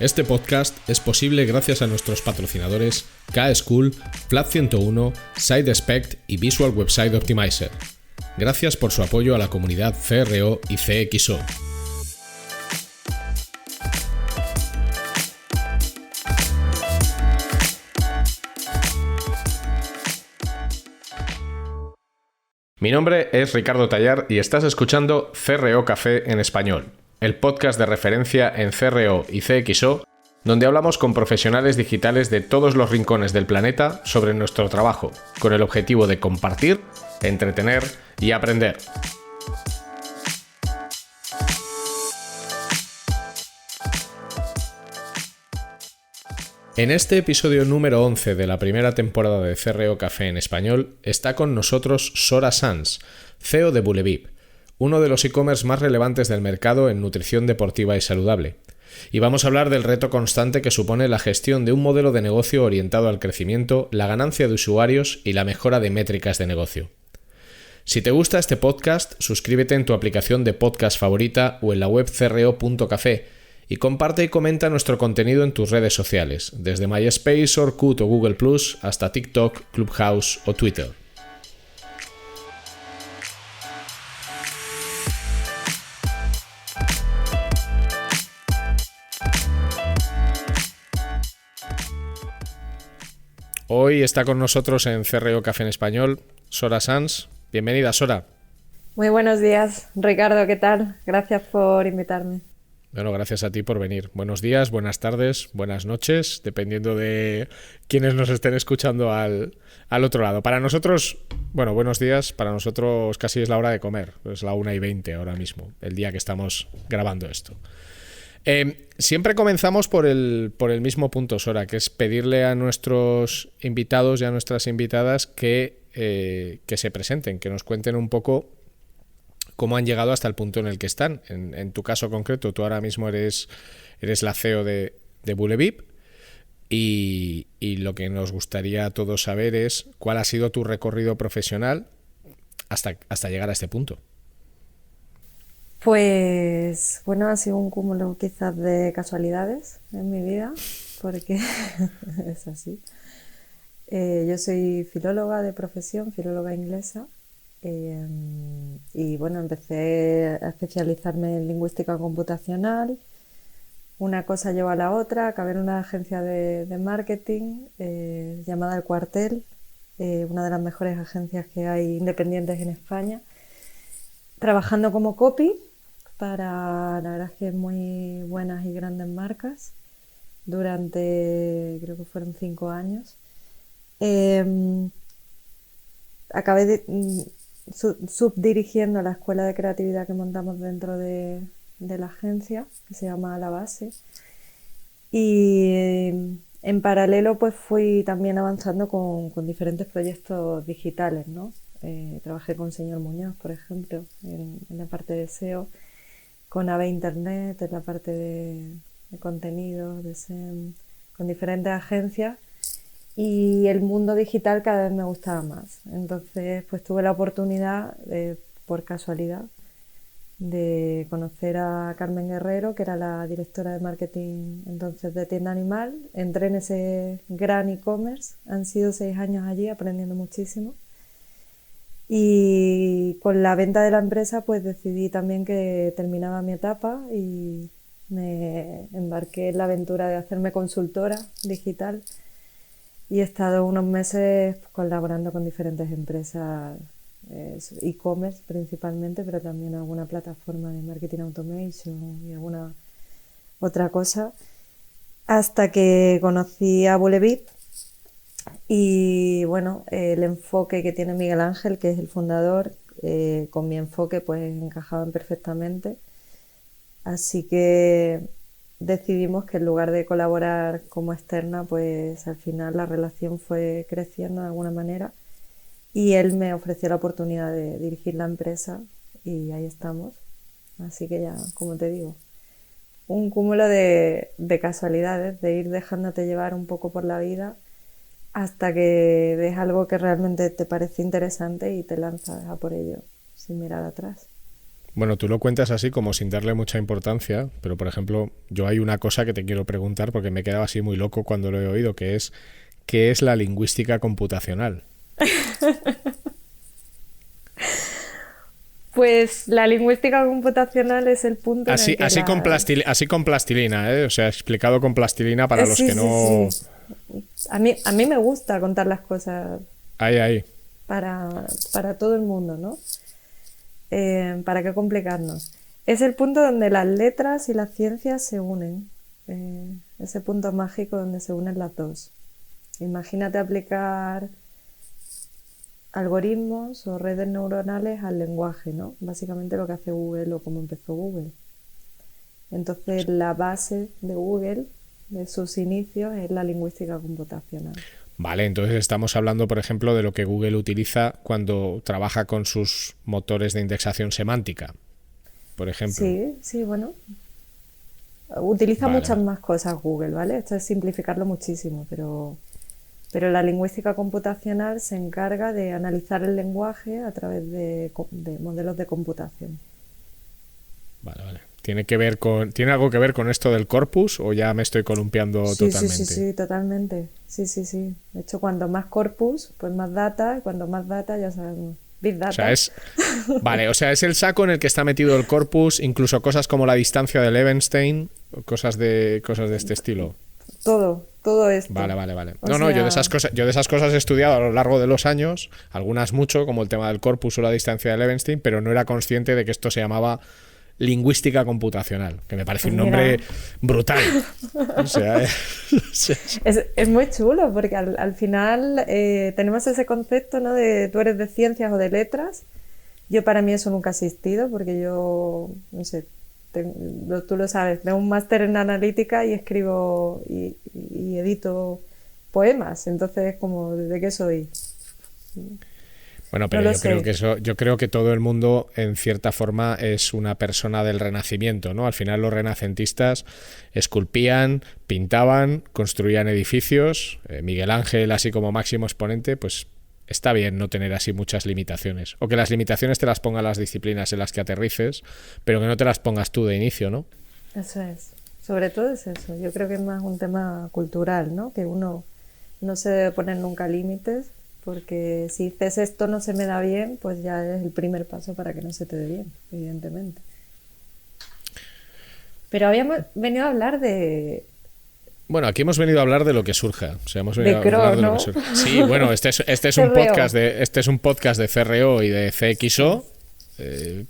Este podcast es posible gracias a nuestros patrocinadores K-School, Flat 101, SideSpect y Visual Website Optimizer. Gracias por su apoyo a la comunidad CRO y CXO. Mi nombre es Ricardo Tallar y estás escuchando CRO Café en Español, el podcast de referencia en CRO y CXO, donde hablamos con profesionales digitales de todos los rincones del planeta sobre nuestro trabajo, con el objetivo de compartir, entretener y aprender. En este episodio número 11 de la primera temporada de CRO Café en Español está con nosotros Sora Sanz, CEO de Bullevip, uno de los e-commerce más relevantes del mercado en nutrición deportiva y saludable. Y vamos a hablar del reto constante que supone la gestión de un modelo de negocio orientado al crecimiento, la ganancia de usuarios y la mejora de métricas de negocio. Si te gusta este podcast, suscríbete en tu aplicación de podcast favorita o en la web cro.café y comparte y comenta nuestro contenido en tus redes sociales, desde MySpace, Orkut o Google+, hasta TikTok, Clubhouse o Twitter. Hoy está con nosotros en CRO Café en Español Sora Sanz. Bienvenida, Sora. Muy buenos días, Ricardo, ¿qué tal? Gracias por invitarme. Bueno, gracias a ti por venir. Buenos días, buenas tardes, buenas noches, dependiendo de quienes nos estén escuchando al otro lado. Para nosotros, bueno, buenos días, para nosotros casi es la hora de comer. Es la 1:20 ahora mismo, el día que estamos grabando esto. Siempre comenzamos por el mismo punto, Sora, que es pedirle a nuestros invitados y a nuestras invitadas que se presenten, que nos cuenten un poco cómo han llegado hasta el punto en el que están. En tu caso concreto, tú ahora mismo eres la CEO de Bullevip y lo que nos gustaría a todos saber es cuál ha sido tu recorrido profesional hasta llegar a este punto. Pues bueno, ha sido un cúmulo quizás de casualidades en mi vida, porque es así. Yo soy filóloga de profesión, filóloga inglesa, y bueno, empecé a especializarme en lingüística computacional. Una cosa llevó a la otra, acabé en una agencia de marketing llamada El Cuartel, una de las mejores agencias que hay independientes en España, trabajando como copy para, la verdad es que muy buenas y grandes marcas durante, creo que fueron 5 años. Acabé subdirigiendo la escuela de creatividad que montamos dentro de la agencia, que se llama La Base, y en paralelo pues fui también avanzando con diferentes proyectos digitales, ¿no? Trabajé con Señor Muñoz, por ejemplo, en la parte de SEO, con AVE Internet, en la parte de contenidos, de SEM, con diferentes agencias, y el mundo digital cada vez me gustaba más. Entonces pues tuve la oportunidad, por casualidad, de conocer a Carmen Guerrero, que era la directora de marketing entonces de Tienda Animal. Entré en ese gran e-commerce, han sido 6 años allí aprendiendo muchísimo. Y con la venta de la empresa pues decidí también que terminaba mi etapa y me embarqué en la aventura de hacerme consultora digital y he estado unos meses colaborando con diferentes empresas, e-commerce principalmente, pero también alguna plataforma de marketing automation y alguna otra cosa, hasta que conocí a Bullevip. Y bueno, el enfoque que tiene Miguel Ángel, que es el fundador, con mi enfoque pues encajaban perfectamente. Así que decidimos que en lugar de colaborar como externa, pues al final la relación fue creciendo de alguna manera y él me ofreció la oportunidad de dirigir la empresa y ahí estamos. Así que ya, como te digo, un cúmulo de casualidades, de ir dejándote llevar un poco por la vida hasta que ves algo que realmente te parece interesante y te lanzas a por ello sin mirar atrás. Bueno, tú lo cuentas así como sin darle mucha importancia, pero por ejemplo, yo hay una cosa que te quiero preguntar porque me he quedado así muy loco cuando lo he oído, que es ¿qué es la lingüística computacional? Pues la lingüística computacional es el punto en el Así, que así con plastilina, ¿eh? O sea, explicado con plastilina para los Sí, que sí, no... sí. A mí me gusta contar las cosas Ahí, ahí. para todo el mundo, ¿no? ¿Para qué complicarnos? Es el punto donde las letras y las ciencias se unen. Ese punto mágico donde se unen las dos. Imagínate aplicar algoritmos o redes neuronales al lenguaje, ¿no? Básicamente lo que hace Google o cómo empezó Google. Entonces la base de Google, de sus inicios, es la lingüística computacional. Vale, entonces estamos hablando, por ejemplo, de lo que Google utiliza cuando trabaja con sus motores de indexación semántica, por ejemplo. Sí, sí, bueno. Utiliza Vale, muchas vale. más cosas Google, ¿vale? Esto es simplificarlo muchísimo, pero la lingüística computacional se encarga de analizar el lenguaje a través de modelos de computación. Vale, vale. ¿Tiene algo que ver con esto del corpus o ya me estoy columpiando Sí, sí, sí, totalmente? sí, totalmente. Sí, sí, sí. De hecho, cuanto más corpus, pues más data, y cuanto más data, ya sabemos. Big O sea, data. vale, o sea, es el saco en el que está metido el corpus, incluso cosas como la distancia de Levenshtein, cosas de este estilo. Todo esto. Vale, vale, vale. O No, no, sea, yo de esas cosas he estudiado a lo largo de los años, algunas mucho, como el tema del corpus o la distancia de Levenshtein, pero no era consciente de que esto se llamaba lingüística computacional, que me parece pues un mira, nombre brutal. O sea, es muy chulo porque al final tenemos ese concepto, ¿no? De tú eres de ciencias o de letras. Yo para mí eso nunca ha existido porque yo, no sé, tú lo sabes, tengo un máster en analítica y escribo y edito poemas. Entonces, como, ¿de qué soy? bueno, No pero lo sé. yo creo que todo el mundo, en cierta forma, es una persona del Renacimiento, ¿no? Al final los renacentistas esculpían, pintaban, construían edificios. Miguel Ángel, así como máximo exponente, pues está bien no tener así muchas limitaciones. O que las limitaciones te las pongan las disciplinas en las que aterrices, pero que no te las pongas tú de inicio, ¿no? Eso es. Sobre todo es eso. Yo creo que es más un tema cultural, ¿no? Que uno no se debe poner nunca límites, porque si dices esto no se me da bien, pues ya es el primer paso para que no se te dé bien, evidentemente. Pero habíamos venido a hablar Bueno, aquí hemos venido a hablar de lo que surja. O sea, hemos venido de a hablar Cross, de lo que ¿no? surja. Sí, bueno, este es un CRO. podcast de CRO y de Sí. CXO,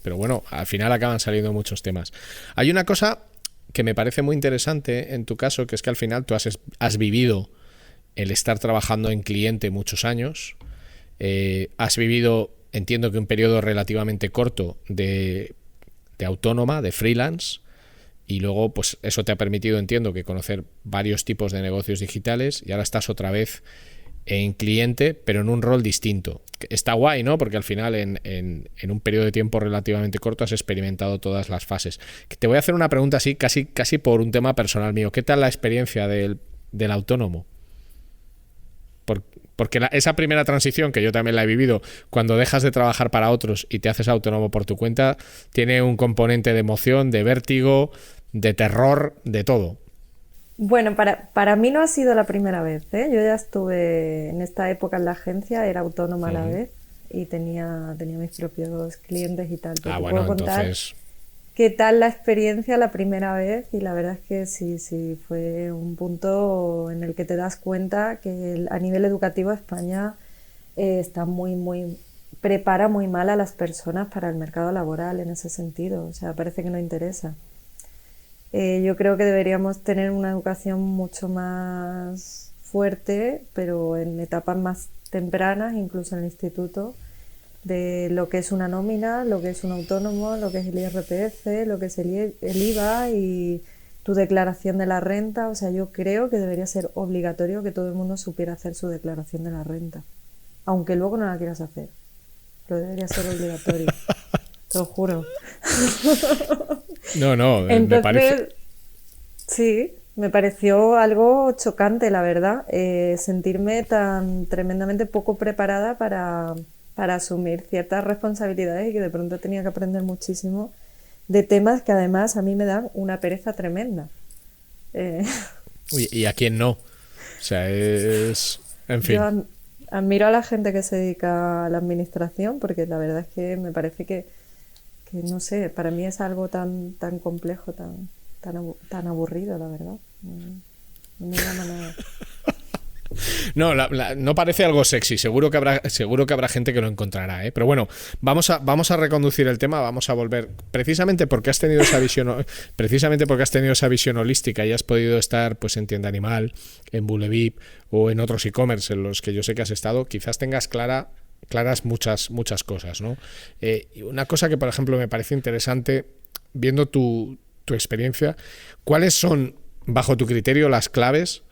pero bueno, al final acaban saliendo muchos temas. Hay una cosa que me parece muy interesante en tu caso, que es que al final tú has vivido el estar trabajando en cliente muchos años, has vivido, entiendo que un periodo relativamente corto de autónoma, de freelance, y luego pues eso te ha permitido, entiendo, que conocer varios tipos de negocios digitales y ahora estás otra vez en cliente, pero en un rol distinto. Está guay, ¿no? Porque al final en un periodo de tiempo relativamente corto has experimentado todas las fases. Te voy a hacer una pregunta así, casi por un tema personal mío. ¿Qué tal la experiencia del autónomo? Por, porque esa primera transición, que yo también la he vivido, cuando dejas de trabajar para otros y te haces autónomo por tu cuenta, tiene un componente de emoción, de vértigo, de terror, de todo. Bueno, para mí no ha sido la primera vez, ¿eh? Yo ya estuve en esta época en la agencia, era autónoma a la Uh-huh. vez y tenía mis propios clientes y tal. Pero Ah, te bueno, puedo contar entonces... qué tal la experiencia la primera vez y la verdad es que sí, sí, fue un punto en el que te das cuenta que a nivel educativo España está prepara muy mal a las personas para el mercado laboral en ese sentido, o sea, parece que no interesa. Yo creo que deberíamos tener una educación mucho más fuerte, pero en etapas más tempranas, incluso en el instituto, de lo que es una nómina, lo que es un autónomo, lo que es el IRPF, lo que es el IVA y tu declaración de la renta. O sea, yo creo que debería ser obligatorio que todo el mundo supiera hacer su declaración de la renta, aunque luego no la quieras hacer, pero debería ser obligatorio, te lo juro. No, no, me parece... Entonces, sí, me pareció algo chocante, la verdad, sentirme tan tremendamente poco preparada para para asumir ciertas responsabilidades y que de pronto tenía que aprender muchísimo de temas que además a mí me dan una pereza tremenda. ¿Y a quién no? O sea, es... En fin. Yo admiro a la gente que se dedica a la administración porque la verdad es que me parece que no sé, para mí es algo tan complejo, tan aburrido, la verdad. No me llama nada. No, no parece algo sexy. Seguro que habrá gente que lo encontrará, ¿eh? Pero bueno, vamos a reconducir el tema, vamos a volver. Precisamente porque has tenido esa visión holística y has podido estar, pues, en Tienda Animal, en Bullevip o en otros e-commerce en los que yo sé que has estado, quizás tengas claras muchas cosas, ¿no? Y una cosa que, por ejemplo, me parece interesante, viendo tu experiencia, ¿cuáles son, bajo tu criterio, las claves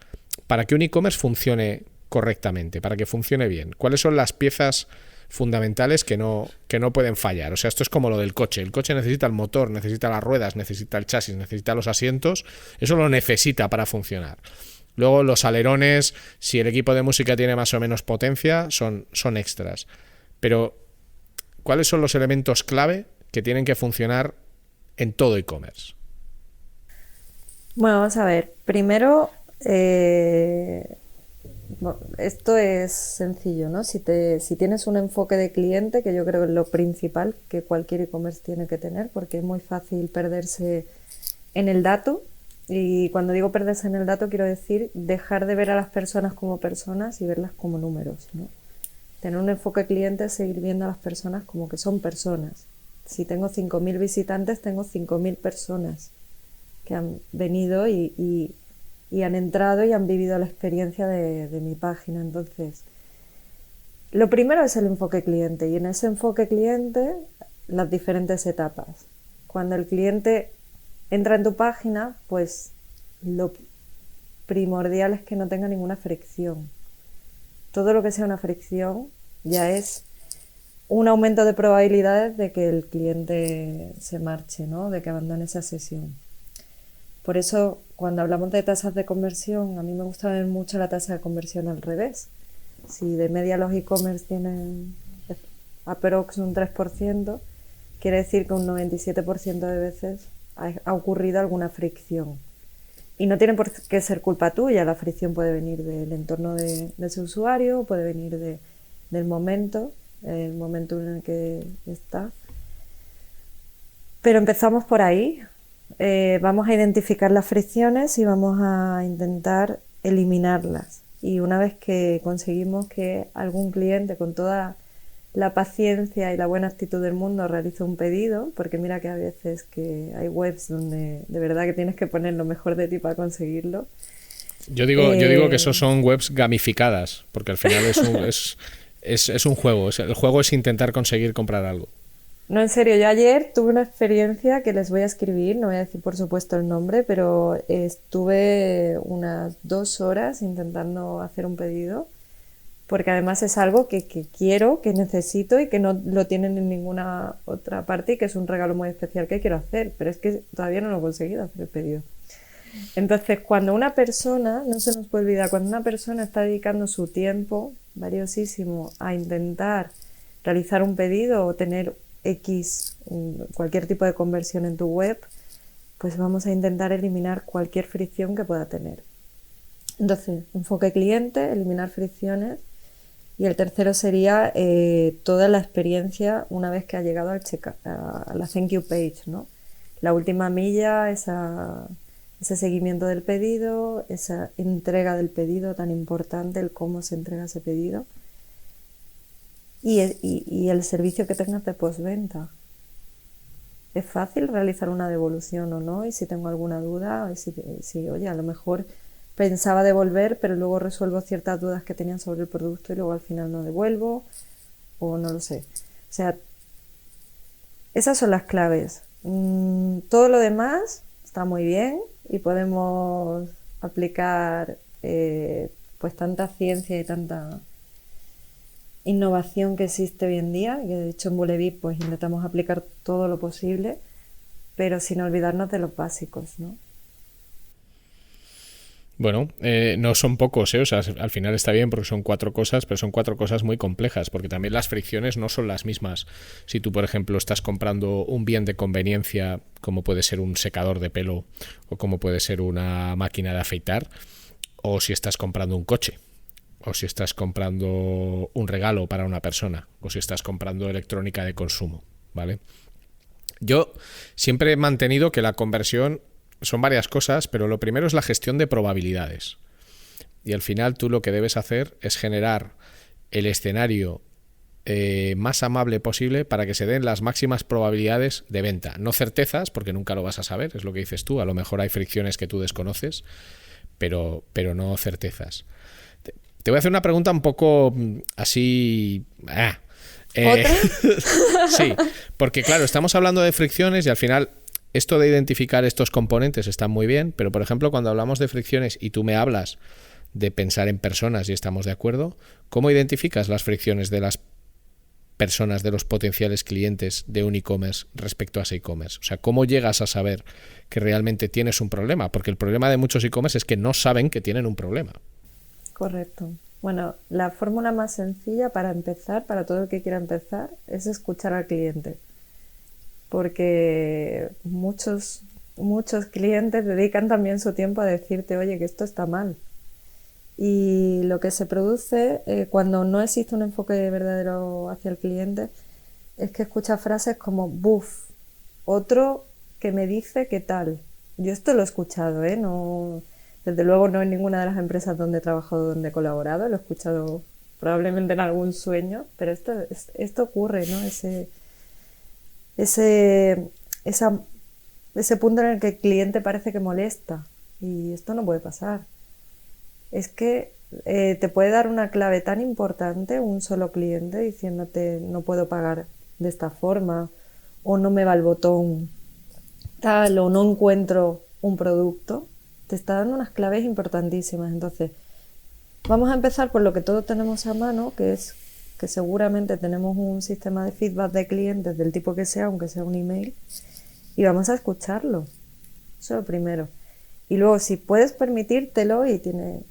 para que un e-commerce funcione correctamente, para que funcione bien? ¿Cuáles son las piezas fundamentales que no pueden fallar? O sea, esto es como lo del coche. El coche necesita el motor, necesita las ruedas, necesita el chasis, necesita los asientos. Eso lo necesita para funcionar. Luego los alerones, si el equipo de música tiene más o menos potencia, son extras. Pero, ¿cuáles son los elementos clave que tienen que funcionar en todo e-commerce? Bueno, vamos a ver. Primero, bueno, esto es sencillo, ¿no? Si tienes un enfoque de cliente, que yo creo que es lo principal que cualquier e-commerce tiene que tener, porque es muy fácil perderse en el dato. Y cuando digo perderse en el dato, quiero decir dejar de ver a las personas como personas y verlas como números, ¿no? Tener un enfoque cliente es seguir viendo a las personas como que son personas. Si tengo 5.000 visitantes, tengo 5.000 personas que han venido y han entrado y han vivido la experiencia de mi página. Entonces, lo primero es el enfoque cliente, y en ese enfoque cliente las diferentes etapas. Cuando el cliente entra en tu página, pues lo primordial es que no tenga ninguna fricción. Todo lo que sea una fricción ya es un aumento de probabilidades de que el cliente se marche, ¿no? De que abandone esa sesión. Por eso, cuando hablamos de tasas de conversión, a mí me gusta ver mucho la tasa de conversión al revés. Si de media los e-commerce tienen aprox un 3%, quiere decir que un 97% de veces ha ocurrido alguna fricción. Y no tiene por qué ser culpa tuya, la fricción puede venir del entorno de ese usuario, puede venir del momento, el momento en el que está. Pero empezamos por ahí. Vamos a identificar las fricciones y vamos a intentar eliminarlas. Y una vez que conseguimos que algún cliente, con toda la paciencia y la buena actitud del mundo, realice un pedido, porque mira que a veces que hay webs donde de verdad que tienes que poner lo mejor de ti para conseguirlo. Yo digo que eso son webs gamificadas, porque al final es un juego. El juego es intentar conseguir comprar algo. No, en serio, yo ayer tuve una experiencia que les voy a escribir, no voy a decir por supuesto el nombre, pero estuve unas 2 horas intentando hacer un pedido, porque además es algo que quiero, que necesito y que no lo tienen en ninguna otra parte, y que es un regalo muy especial que quiero hacer, pero es que todavía no lo he conseguido hacer el pedido. Entonces, cuando una persona, no se nos puede olvidar, cuando una persona está dedicando su tiempo valiosísimo a intentar realizar un pedido o tener cualquier tipo de conversión en tu web, pues vamos a intentar eliminar cualquier fricción que pueda tener. Entonces, enfoque cliente, eliminar fricciones. Y el tercero sería toda la experiencia una vez que ha llegado a la thank you page, ¿no? La última milla, ese seguimiento del pedido, esa entrega del pedido tan importante, el cómo se entrega ese pedido. Y el servicio que tengas de postventa. ¿Es fácil realizar una devolución o no? Y si tengo alguna duda, si oye, a lo mejor pensaba devolver, pero luego resuelvo ciertas dudas que tenían sobre el producto y luego al final no devuelvo, o no lo sé. O sea, esas son las claves. Todo lo demás está muy bien y podemos aplicar pues tanta ciencia y tanta innovación que existe hoy en día, y de hecho en Bullevip pues intentamos aplicar todo lo posible, pero sin olvidarnos de los básicos, ¿no? Bueno, no son pocos, ¿eh? O sea, al final está bien porque son 4 cosas, pero son 4 cosas muy complejas, porque también las fricciones no son las mismas. Si tú, por ejemplo, estás comprando un bien de conveniencia, como puede ser un secador de pelo o como puede ser una máquina de afeitar, o si estás comprando un coche, o si estás comprando un regalo para una persona, o si estás comprando electrónica de consumo, ¿vale? Yo siempre he mantenido que la conversión son varias cosas, pero lo primero es la gestión de probabilidades. Y al final tú lo que debes hacer es generar el escenario más amable posible para que se den las máximas probabilidades de venta. No certezas, porque nunca lo vas a saber, es lo que dices tú. A lo mejor hay fricciones que tú desconoces, pero no certezas. Te voy a hacer una pregunta un poco así... ¿Otra? Sí, porque claro, estamos hablando de fricciones y al final esto de identificar estos componentes está muy bien, pero por ejemplo cuando hablamos de fricciones y tú me hablas de pensar en personas y estamos de acuerdo, ¿cómo identificas las fricciones de las personas, de los potenciales clientes de un e-commerce respecto a ese e-commerce? O sea, ¿cómo llegas a saber que realmente tienes un problema? Porque el problema de muchos e-commerce es que no saben que tienen un problema. Correcto. Bueno, la fórmula más sencilla para empezar, para todo el que quiera empezar, es escuchar al cliente. Porque muchos clientes dedican también su tiempo a decirte, oye, que esto está mal. Y lo que se produce cuando no existe un enfoque verdadero hacia el cliente es que escucha frases como, buf, otro que me dice qué tal. Yo esto lo he escuchado, ¿eh? No, desde luego no en ninguna de las empresas donde he trabajado, donde he colaborado, lo he escuchado probablemente en algún sueño, pero esto ocurre, ¿no? Ese, esa, ese punto en el que el cliente parece que molesta, y esto no puede pasar. Es que te puede dar una clave tan importante un solo cliente diciéndote no puedo pagar de esta forma, o no me va el botón tal, o no encuentro un producto. Te está dando unas claves importantísimas. Entonces, vamos a empezar por lo que todos tenemos a mano, que es que seguramente tenemos un sistema de feedback de clientes del tipo que sea, aunque sea un email, y vamos a escucharlo. Eso es lo primero. Y luego, si puedes permitírtelo y tienes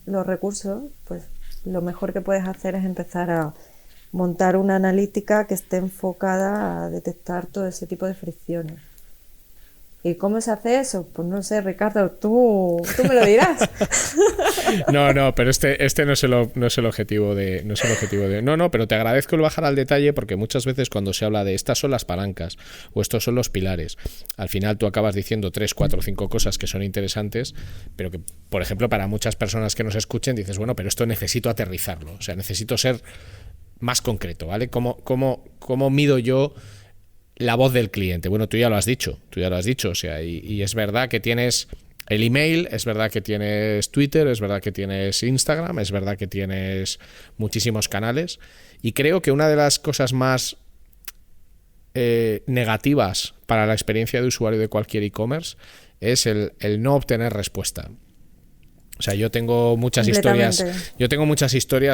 los recursos, pues lo mejor que puedes hacer es empezar a montar una analítica que esté enfocada a detectar todo ese tipo de fricciones. ¿Y cómo se hace eso? Pues no sé, Ricardo, tú me lo dirás. No, pero este no es el objetivo de... No es el objetivo de... No, pero te agradezco el bajar al detalle porque muchas veces cuando se habla de estas son las palancas o estos son los pilares, al final tú acabas diciendo 3, 4, 5 cosas que son interesantes, pero que, por ejemplo, para muchas personas que nos escuchen dices, bueno, pero esto necesito aterrizarlo, o sea, necesito ser más concreto, ¿vale? ¿Cómo mido yo la voz del cliente? Bueno, tú ya lo has dicho, o sea, y es verdad que tienes el email, es verdad que tienes Twitter, es verdad que tienes Instagram, es verdad que tienes muchísimos canales, y creo que una de las cosas más negativas para la experiencia de usuario de cualquier e-commerce es el no obtener respuesta. O sea, yo tengo muchas historias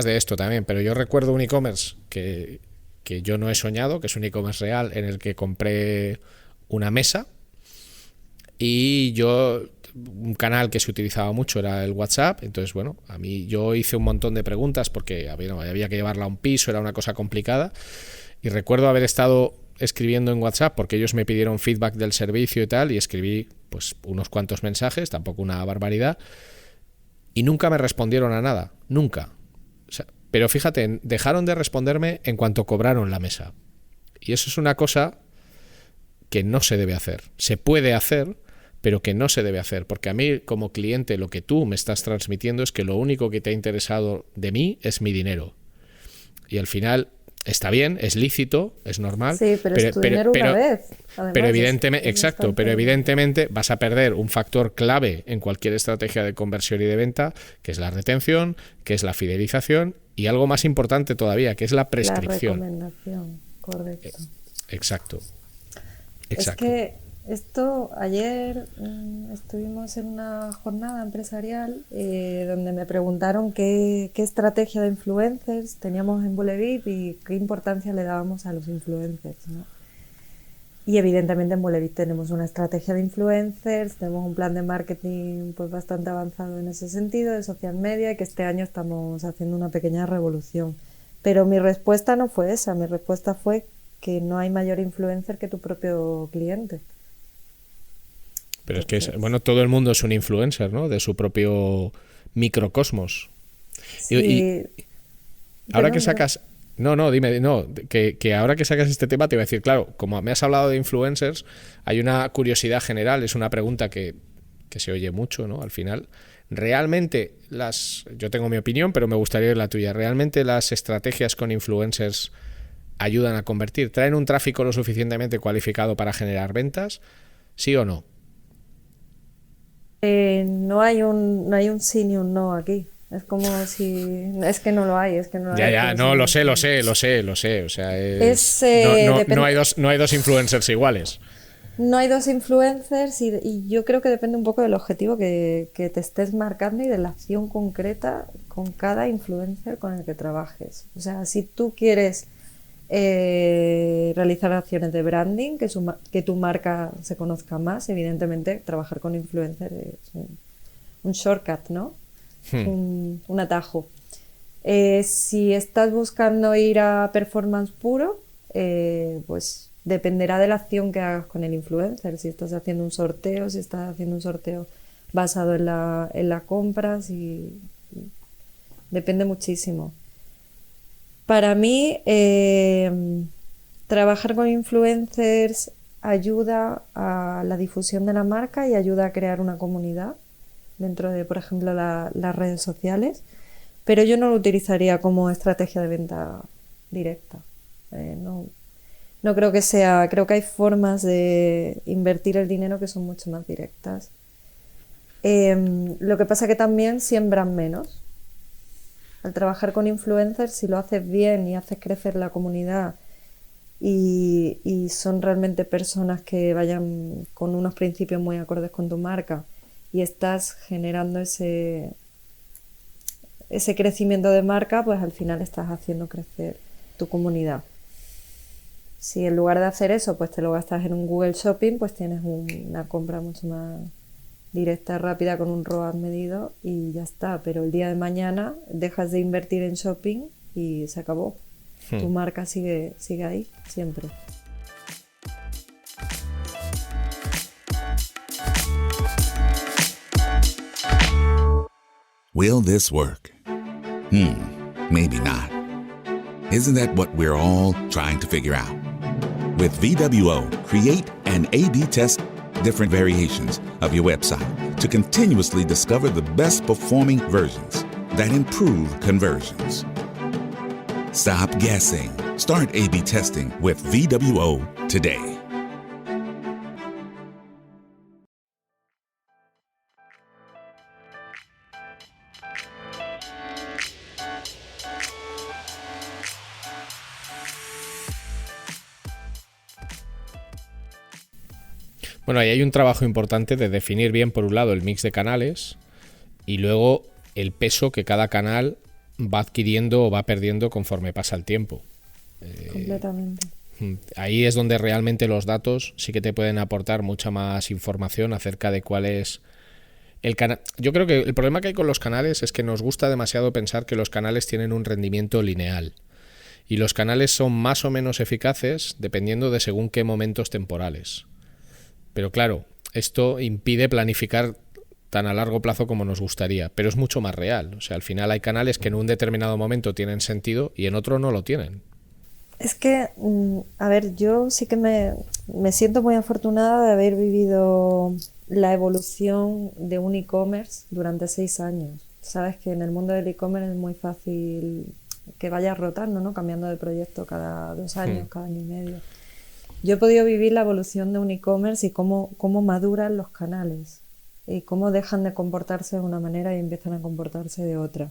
de esto también, pero yo recuerdo un e-commerce que yo no he soñado, que es un e-commerce real, en el que compré una mesa y un canal que se utilizaba mucho era el WhatsApp. Entonces, bueno, yo hice un montón de preguntas porque había que llevarla a un piso, era una cosa complicada, y recuerdo haber estado escribiendo en WhatsApp porque ellos me pidieron feedback del servicio y tal, y escribí pues unos cuantos mensajes, tampoco una barbaridad, y nunca me respondieron a nada, nunca. O sea, pero fíjate, dejaron de responderme en cuanto cobraron la mesa. Y eso es una cosa que no se debe hacer. Se puede hacer, pero que no se debe hacer. Porque a mí, como cliente, lo que tú me estás transmitiendo es que lo único que te ha interesado de mí es mi dinero. Y al final está bien, es lícito, es normal. Sí, pero es tu dinero una vez. Además, pero evidentemente, exacto, pero evidentemente vas a perder un factor clave en cualquier estrategia de conversión y de venta, que es la retención, que es la fidelización y algo más importante todavía, que es la prescripción. La recomendación, correcto. Exacto. Es que ayer estuvimos en una jornada empresarial donde me preguntaron qué estrategia de influencers teníamos en Bulevip y qué importancia le dábamos a los influencers, ¿no? Y evidentemente en Bullevit tenemos una estrategia de influencers, tenemos un plan de marketing pues bastante avanzado en ese sentido, de social media, y que este año estamos haciendo una pequeña revolución. Pero mi respuesta no fue esa, mi respuesta fue que no hay mayor influencer que tu propio cliente. Pero es que, bueno, todo el mundo es un influencer, ¿no? De su propio microcosmos. Sí, Y ahora que perdón. sacas... No, dime, no, que ahora que sacas este tema te iba a decir, claro, como me has hablado de influencers, hay una curiosidad general, es una pregunta que se oye mucho, ¿no? Al final, realmente yo tengo mi opinión, pero me gustaría ver la tuya, ¿realmente las estrategias con influencers ayudan a convertir? ¿Traen un tráfico lo suficientemente cualificado para generar ventas? ¿Sí o no? No hay un sí ni un no aquí. Es como si... Es que no lo hay, es que no lo hay, Ya, como si no, no lo lo sé, lo fuera. sé, lo sé, lo sé. O sea, Es, no hay dos influencers iguales. no hay dos influencers y yo creo que depende un poco del objetivo que te estés marcando y de la acción concreta con cada influencer con el que trabajes. O sea, si tú quieres realizar acciones de branding, que tu marca se conozca más, evidentemente trabajar con influencers es un shortcut, ¿no? Es un atajo. Si estás buscando ir a performance puro, pues dependerá de la acción que hagas con el influencer. Si estás haciendo un sorteo, si estás haciendo un sorteo basado en la compra, depende muchísimo. Para mí, trabajar con influencers ayuda a la difusión de la marca y ayuda a crear una comunidad dentro de, por ejemplo, las redes sociales, pero yo no lo utilizaría como estrategia de venta directa. No, no creo que sea, creo que hay formas de invertir el dinero que son mucho más directas. Lo que pasa que también siembran menos. Al trabajar con influencers, si lo haces bien y haces crecer la comunidad y son realmente personas que vayan con unos principios muy acordes con tu marca y estás generando ese crecimiento de marca, pues al final estás haciendo crecer tu comunidad. Si en lugar de hacer eso, pues te lo gastas en un Google Shopping, pues tienes una compra mucho más directa, rápida, con un ROAS medido y ya está. Pero el día de mañana dejas de invertir en shopping y se acabó. Tu marca sigue ahí, siempre. Will this work? Maybe not. Isn't that what we're all trying to figure out? With VWO, create and A/B test different variations of your website to continuously discover the best performing versions that improve conversions. Stop guessing. Start A/B testing with VWO today. Bueno, ahí hay un trabajo importante de definir bien, por un lado, el mix de canales y luego el peso que cada canal va adquiriendo o va perdiendo conforme pasa el tiempo. Completamente. Ahí es donde realmente los datos sí que te pueden aportar mucha más información acerca de cuál es el canal. Yo creo que el problema que hay con los canales es que nos gusta demasiado pensar que los canales tienen un rendimiento lineal. Y los canales son más o menos eficaces dependiendo de según qué momentos temporales. Pero claro, esto impide planificar tan a largo plazo como nos gustaría, pero es mucho más real. O sea, al final hay canales que en un determinado momento tienen sentido y en otro no lo tienen. Es que, a ver, yo sí que me siento muy afortunada de haber vivido la evolución de un e-commerce durante 6 años. Sabes que en el mundo del e-commerce es muy fácil que vayas rotando, ¿no? Cambiando de proyecto cada 2 años, cada año y medio. Yo he podido vivir la evolución de un e-commerce y cómo maduran los canales y cómo dejan de comportarse de una manera y empiezan a comportarse de otra.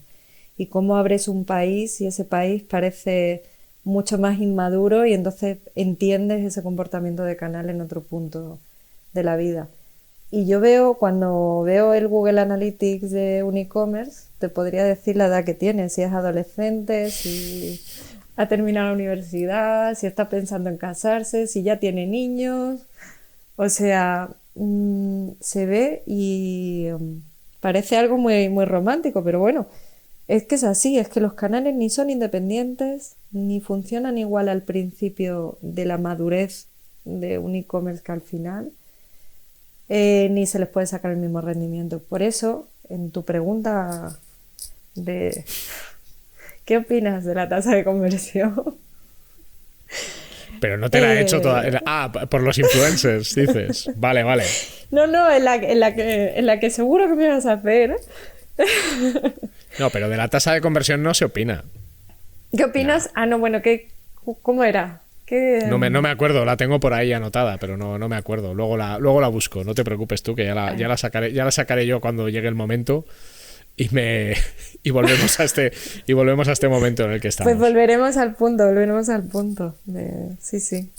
Y cómo abres un país y ese país parece mucho más inmaduro y entonces entiendes ese comportamiento de canal en otro punto de la vida. Y yo cuando veo el Google Analytics de un e-commerce, te podría decir la edad que tiene, si es adolescente, si ha terminado la universidad, si está pensando en casarse, si ya tiene niños. O sea, se ve y parece algo muy, muy romántico, pero bueno, es que es así, es que los canales ni son independientes, ni funcionan igual al principio de la madurez de un e-commerce que al final, ni se les puede sacar el mismo rendimiento. Por eso, en tu pregunta de ¿qué opinas de la tasa de conversión? Pero no te la he hecho toda. Por los influencers, dices. Vale, vale. No, en la que seguro que me vas a hacer. No, pero de la tasa de conversión no se opina. ¿Qué opinas? No. No, bueno, ¿cómo era? No me acuerdo, la tengo por ahí anotada, pero no me acuerdo. Luego la busco, no te preocupes tú, que ya la sacaré yo cuando llegue el momento y volvemos a este momento en el que estamos. Pues volveremos al punto. Sí.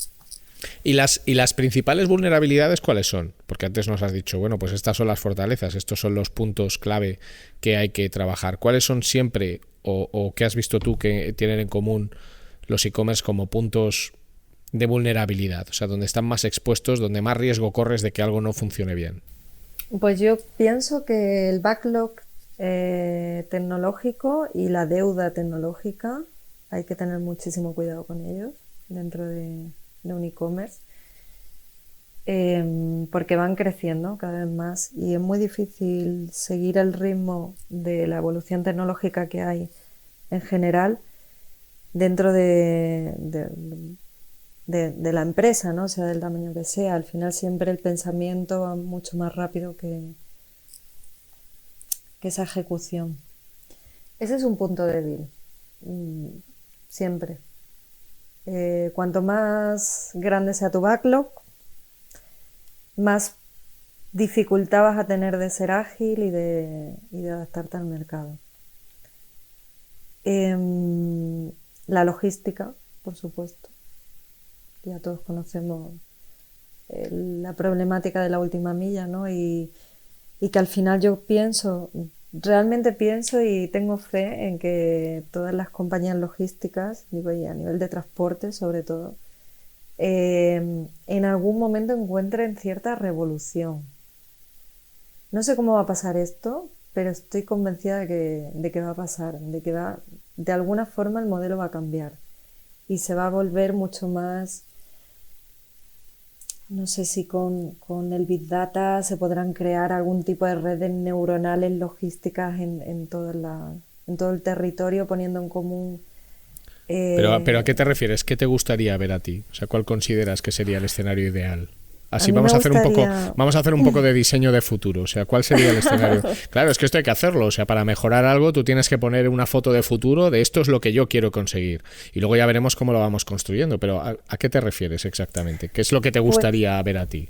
¿Y las principales vulnerabilidades cuáles son? Porque antes nos has dicho, bueno, pues estas son las fortalezas, estos son los puntos clave que hay que trabajar. ¿Cuáles son siempre o qué has visto tú que tienen en común los e-commerce como puntos de vulnerabilidad? O sea, donde están más expuestos, donde más riesgo corres de que algo no funcione bien. Pues yo pienso que el backlog tecnológico y la deuda tecnológica hay que tener muchísimo cuidado con ellos dentro de un e-commerce, porque van creciendo cada vez más y es muy difícil seguir el ritmo de la evolución tecnológica que hay en general dentro de la empresa, ¿no? Sea del tamaño que sea. Al final siempre el pensamiento va mucho más rápido que esa ejecución. Ese es un punto débil, siempre. Cuanto más grande sea tu backlog, más dificultad vas a tener de ser ágil y de adaptarte al mercado. La logística, por supuesto. Ya todos conocemos la problemática de la última milla, ¿no? Y que al final yo realmente pienso y tengo fe en que todas las compañías logísticas, digo, y a nivel de transporte sobre todo, en algún momento encuentren cierta revolución. No sé cómo va a pasar esto, pero estoy convencida de que va a pasar, de alguna forma el modelo va a cambiar y se va a volver mucho más. No sé si con el Big Data se podrán crear algún tipo de redes neuronales logísticas en todo el territorio, poniendo en común. Pero ¿a qué te refieres? ¿Qué te gustaría ver a ti? O sea, ¿cuál consideras que sería el escenario ideal? Así vamos a hacer un poco de diseño de futuro. O sea, ¿cuál sería el escenario? Claro, es que esto hay que hacerlo. O sea, para mejorar algo tú tienes que poner una foto de futuro de esto es lo que yo quiero conseguir. Y luego ya veremos cómo lo vamos construyendo. Pero ¿a qué te refieres exactamente? ¿Qué es lo que te gustaría ver a ti?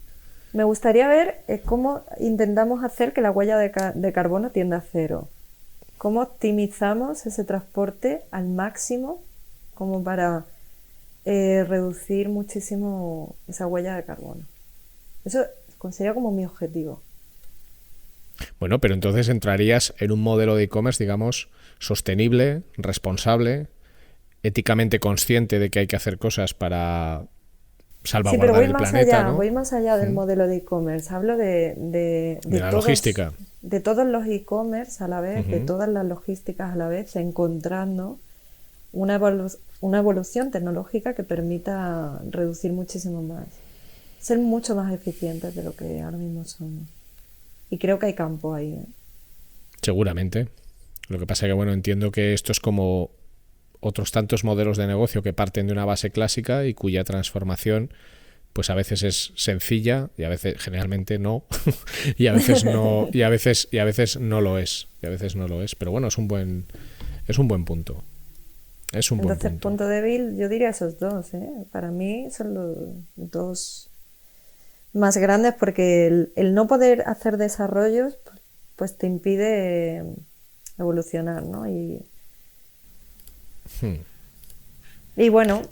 Me gustaría ver cómo intentamos hacer que la huella de carbono tienda a cero. ¿Cómo optimizamos ese transporte al máximo como para reducir muchísimo esa huella de carbono? Eso sería como mi objetivo. Bueno, pero entonces entrarías en un modelo de e-commerce, digamos, sostenible, responsable, éticamente consciente de que hay que hacer cosas para salvaguardar el planeta, ¿no? Voy más allá del modelo de e-commerce. Hablo de la logística. De todos los e-commerce a la vez, de todas las logísticas a la vez, encontrando una evolución tecnológica que permita reducir muchísimo más. Ser mucho más eficientes de lo que ahora mismo somos. Y creo que hay campo ahí. Seguramente. Lo que pasa es que, bueno, entiendo que esto es como otros tantos modelos de negocio que parten de una base clásica y cuya transformación pues a veces es sencilla y a veces generalmente no y a veces no y a veces no lo es. Pero bueno, es un buen punto. Entonces, punto débil, yo diría esos dos, Para mí son los dos más grandes porque el no poder hacer desarrollos pues te impide evolucionar, ¿no? Y bueno,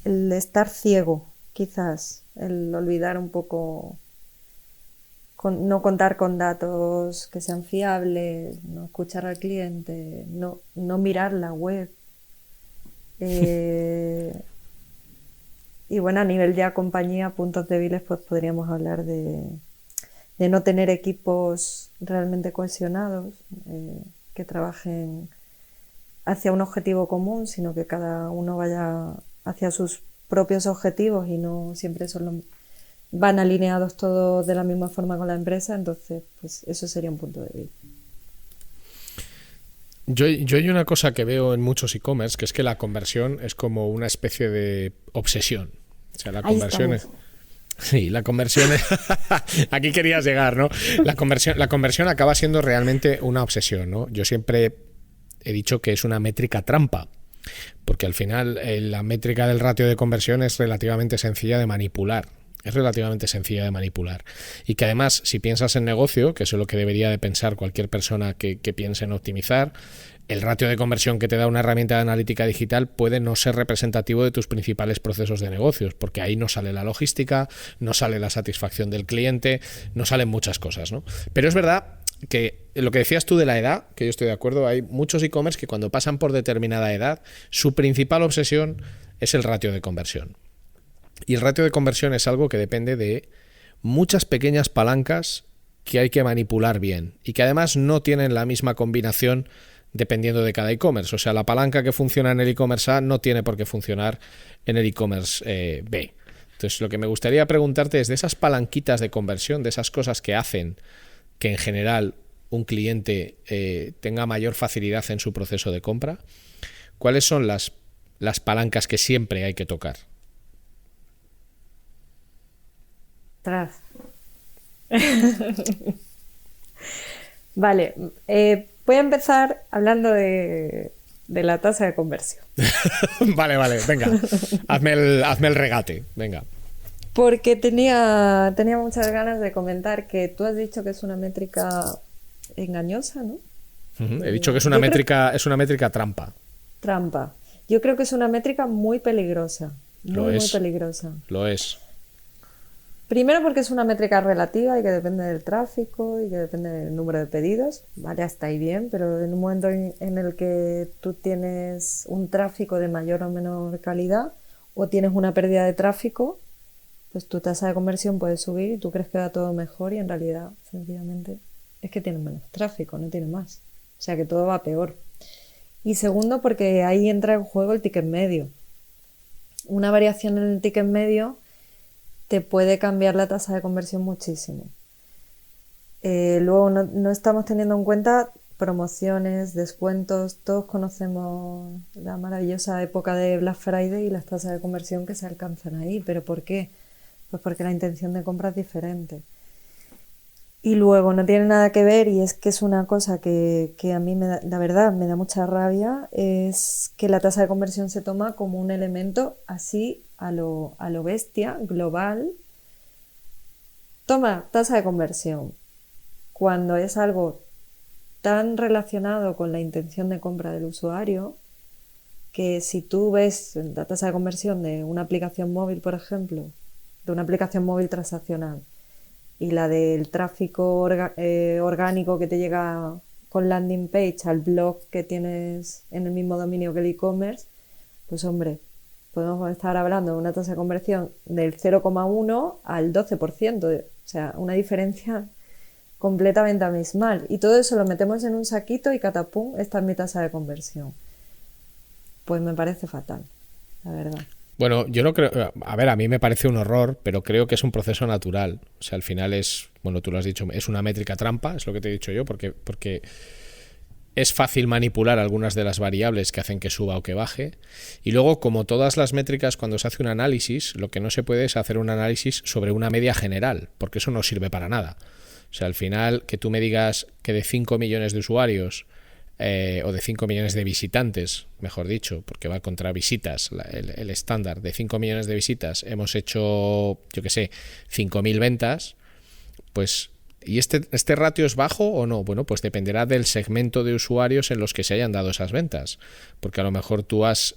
el estar ciego, quizás, el olvidar un poco, no contar con datos que sean fiables, no escuchar al cliente, no mirar la web Y bueno, a nivel ya compañía, puntos débiles, pues podríamos hablar de no tener equipos realmente cohesionados, que trabajen hacia un objetivo común, sino que cada uno vaya hacia sus propios objetivos y no siempre van alineados todos de la misma forma con la empresa. Entonces, pues eso sería un punto débil. Yo hay una cosa que veo en muchos e-commerce, que es que la conversión es como una especie de obsesión. O sea, la conversión es... Sí, la conversión es... Aquí querías llegar, ¿no? La conversión acaba siendo realmente una obsesión, ¿no? Yo siempre he dicho que es una métrica trampa, porque al final la métrica del ratio de conversión es relativamente sencilla de manipular. Es relativamente sencilla de manipular. Y que además, si piensas en negocio, que eso es lo que debería de pensar cualquier persona que piense en optimizar, el ratio de conversión que te da una herramienta de analítica digital puede no ser representativo de tus principales procesos de negocios, porque ahí no sale la logística, no sale la satisfacción del cliente, no salen muchas cosas, ¿no? Pero es verdad que lo que decías tú de la edad, que yo estoy de acuerdo, hay muchos e-commerce que cuando pasan por determinada edad, su principal obsesión es el ratio de conversión. Y el ratio de conversión es algo que depende de muchas pequeñas palancas que hay que manipular bien y que además no tienen la misma combinación dependiendo de cada e-commerce. O sea, la palanca que funciona en el e-commerce A no tiene por qué funcionar en el e-commerce B. Entonces, lo que me gustaría preguntarte es de esas palanquitas de conversión, de esas cosas que hacen que en general un cliente tenga mayor facilidad en su proceso de compra, ¿cuáles son las palancas que siempre hay que tocar? Tras. Vale, voy a empezar hablando de la tasa de conversión. Vale, venga, hazme el regate, venga. Porque tenía muchas ganas de comentar que tú has dicho que es una métrica engañosa, ¿no? He dicho que es una métrica trampa. Trampa. Yo creo que es una métrica muy peligrosa. Muy peligrosa. Lo es. Primero porque es una métrica relativa y que depende del tráfico y que depende del número de pedidos. Vale, hasta ahí bien, pero en un momento en el que tú tienes un tráfico de mayor o menor calidad o tienes una pérdida de tráfico, pues tu tasa de conversión puede subir y tú crees que va todo mejor y en realidad, sencillamente, es que tienes menos tráfico, no tiene más. O sea que todo va peor. Y segundo porque ahí entra en juego el ticket medio. Una variación en el ticket medio te puede cambiar la tasa de conversión muchísimo. Luego no estamos teniendo en cuenta promociones, descuentos. Todos conocemos la maravillosa época de Black Friday y las tasas de conversión que se alcanzan ahí. ¿Pero por qué? Pues porque la intención de compra es diferente. Y luego no tiene nada que ver, y es que es una cosa que a mí la verdad me da mucha rabia, es que la tasa de conversión se toma como un elemento así a lo bestia, global. Toma, tasa de conversión, cuando es algo tan relacionado con la intención de compra del usuario, que si tú ves la tasa de conversión de una aplicación móvil, por ejemplo, de una aplicación móvil transaccional, y la del tráfico orgánico que te llega con landing page al blog que tienes en el mismo dominio que el e-commerce, pues hombre, podemos estar hablando de una tasa de conversión del 0,1 al 12%, o sea, una diferencia completamente abismal. Y todo eso lo metemos en un saquito y catapum, esta es mi tasa de conversión. Pues me parece fatal, la verdad. Bueno, yo no creo... A ver, a mí me parece un horror, pero creo que es un proceso natural. O sea, al final es... Bueno, tú lo has dicho, es una métrica trampa, es lo que te he dicho yo, porque es fácil manipular algunas de las variables que hacen que suba o que baje. Y luego, como todas las métricas, cuando se hace un análisis, lo que no se puede es hacer un análisis sobre una media general, porque eso no sirve para nada. O sea, al final, que tú me digas que de 5 millones de usuarios... o de 5 millones de visitantes, mejor dicho, porque va contra visitas, el estándar de 5 millones de visitas, hemos hecho, yo qué sé, 5.000 ventas, pues, ¿y este ratio es bajo o no? Bueno, pues dependerá del segmento de usuarios en los que se hayan dado esas ventas, porque a lo mejor tú has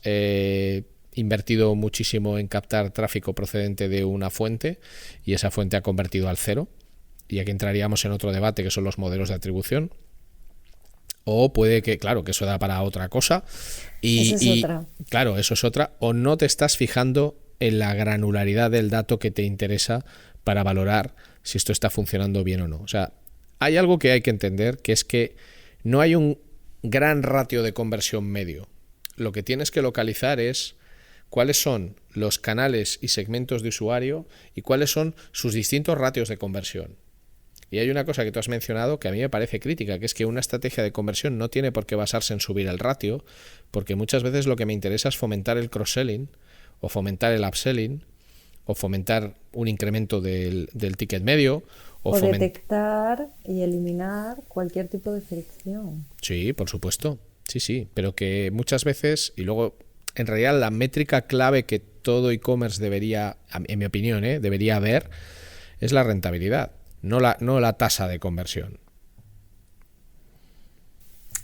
invertido muchísimo en captar tráfico procedente de una fuente y esa fuente ha convertido al cero, y aquí entraríamos en otro debate que son los modelos de atribución. O puede que, claro, que eso da para otra cosa. Esa es otra. Claro, eso es otra. O no te estás fijando en la granularidad del dato que te interesa para valorar si esto está funcionando bien o no. O sea, hay algo que hay que entender, que es que no hay un gran ratio de conversión medio. Lo que tienes que localizar es cuáles son los canales y segmentos de usuario y cuáles son sus distintos ratios de conversión. Y hay una cosa que tú has mencionado que a mí me parece crítica, que es que una estrategia de conversión no tiene por qué basarse en subir el ratio, porque muchas veces lo que me interesa es fomentar el cross-selling, o fomentar el upselling, o fomentar un incremento del ticket medio, o detectar y eliminar cualquier tipo de fricción. Sí, por supuesto. Sí, pero que muchas veces, y luego, en realidad la métrica clave que todo e-commerce debería, en mi opinión, debería haber, es la rentabilidad. No la tasa de conversión.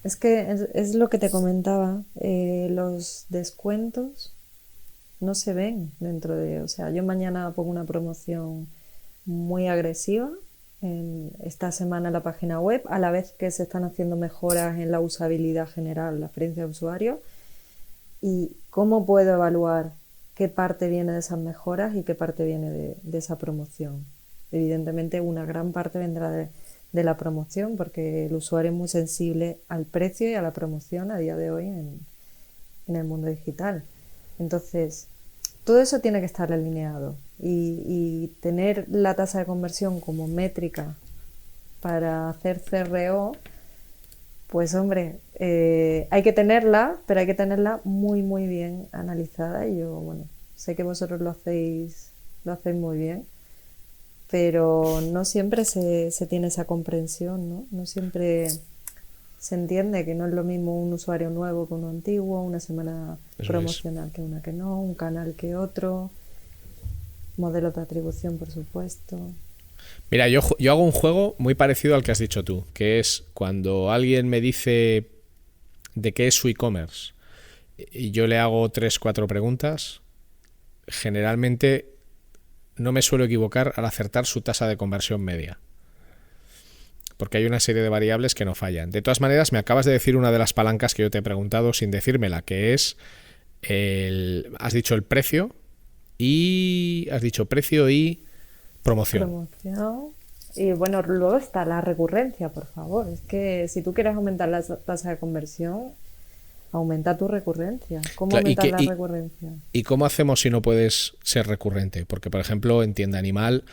Es que es lo que te comentaba. Los descuentos no se ven dentro de... O sea, yo mañana pongo una promoción muy agresiva esta semana en la página web, a la vez que se están haciendo mejoras en la usabilidad general, la experiencia de usuario. ¿Y cómo puedo evaluar qué parte viene de esas mejoras y qué parte viene de esa promoción? Evidentemente una gran parte vendrá de la promoción, porque el usuario es muy sensible al precio y a la promoción a día de hoy en el mundo digital. Entonces, todo eso tiene que estar alineado y tener la tasa de conversión como métrica para hacer CRO, pues hombre, hay que tenerla, pero hay que tenerla muy muy bien analizada. Y yo, bueno, sé que vosotros lo hacéis muy bien, pero no siempre se tiene esa comprensión, ¿no? No siempre se entiende que no es lo mismo un usuario nuevo que uno antiguo, una semana promocional que una que no, un canal que otro, modelos de atribución, por supuesto. Mira, yo hago un juego muy parecido al que has dicho tú, que es cuando alguien me dice de qué es su e-commerce y yo le hago 3-4 preguntas, generalmente no me suelo equivocar al acertar su tasa de conversión media, porque hay una serie de variables que no fallan. De todas maneras, me acabas de decir una de las palancas que yo te he preguntado sin decírmela, que es has dicho el precio y promoción. Y bueno, luego está la recurrencia, por favor. Es que si tú quieres aumentar la tasa de conversión, aumenta tu recurrencia. ¿Cómo aumentar la recurrencia? ¿Y cómo hacemos si no puedes ser recurrente? Porque, por ejemplo, en Tienda Animal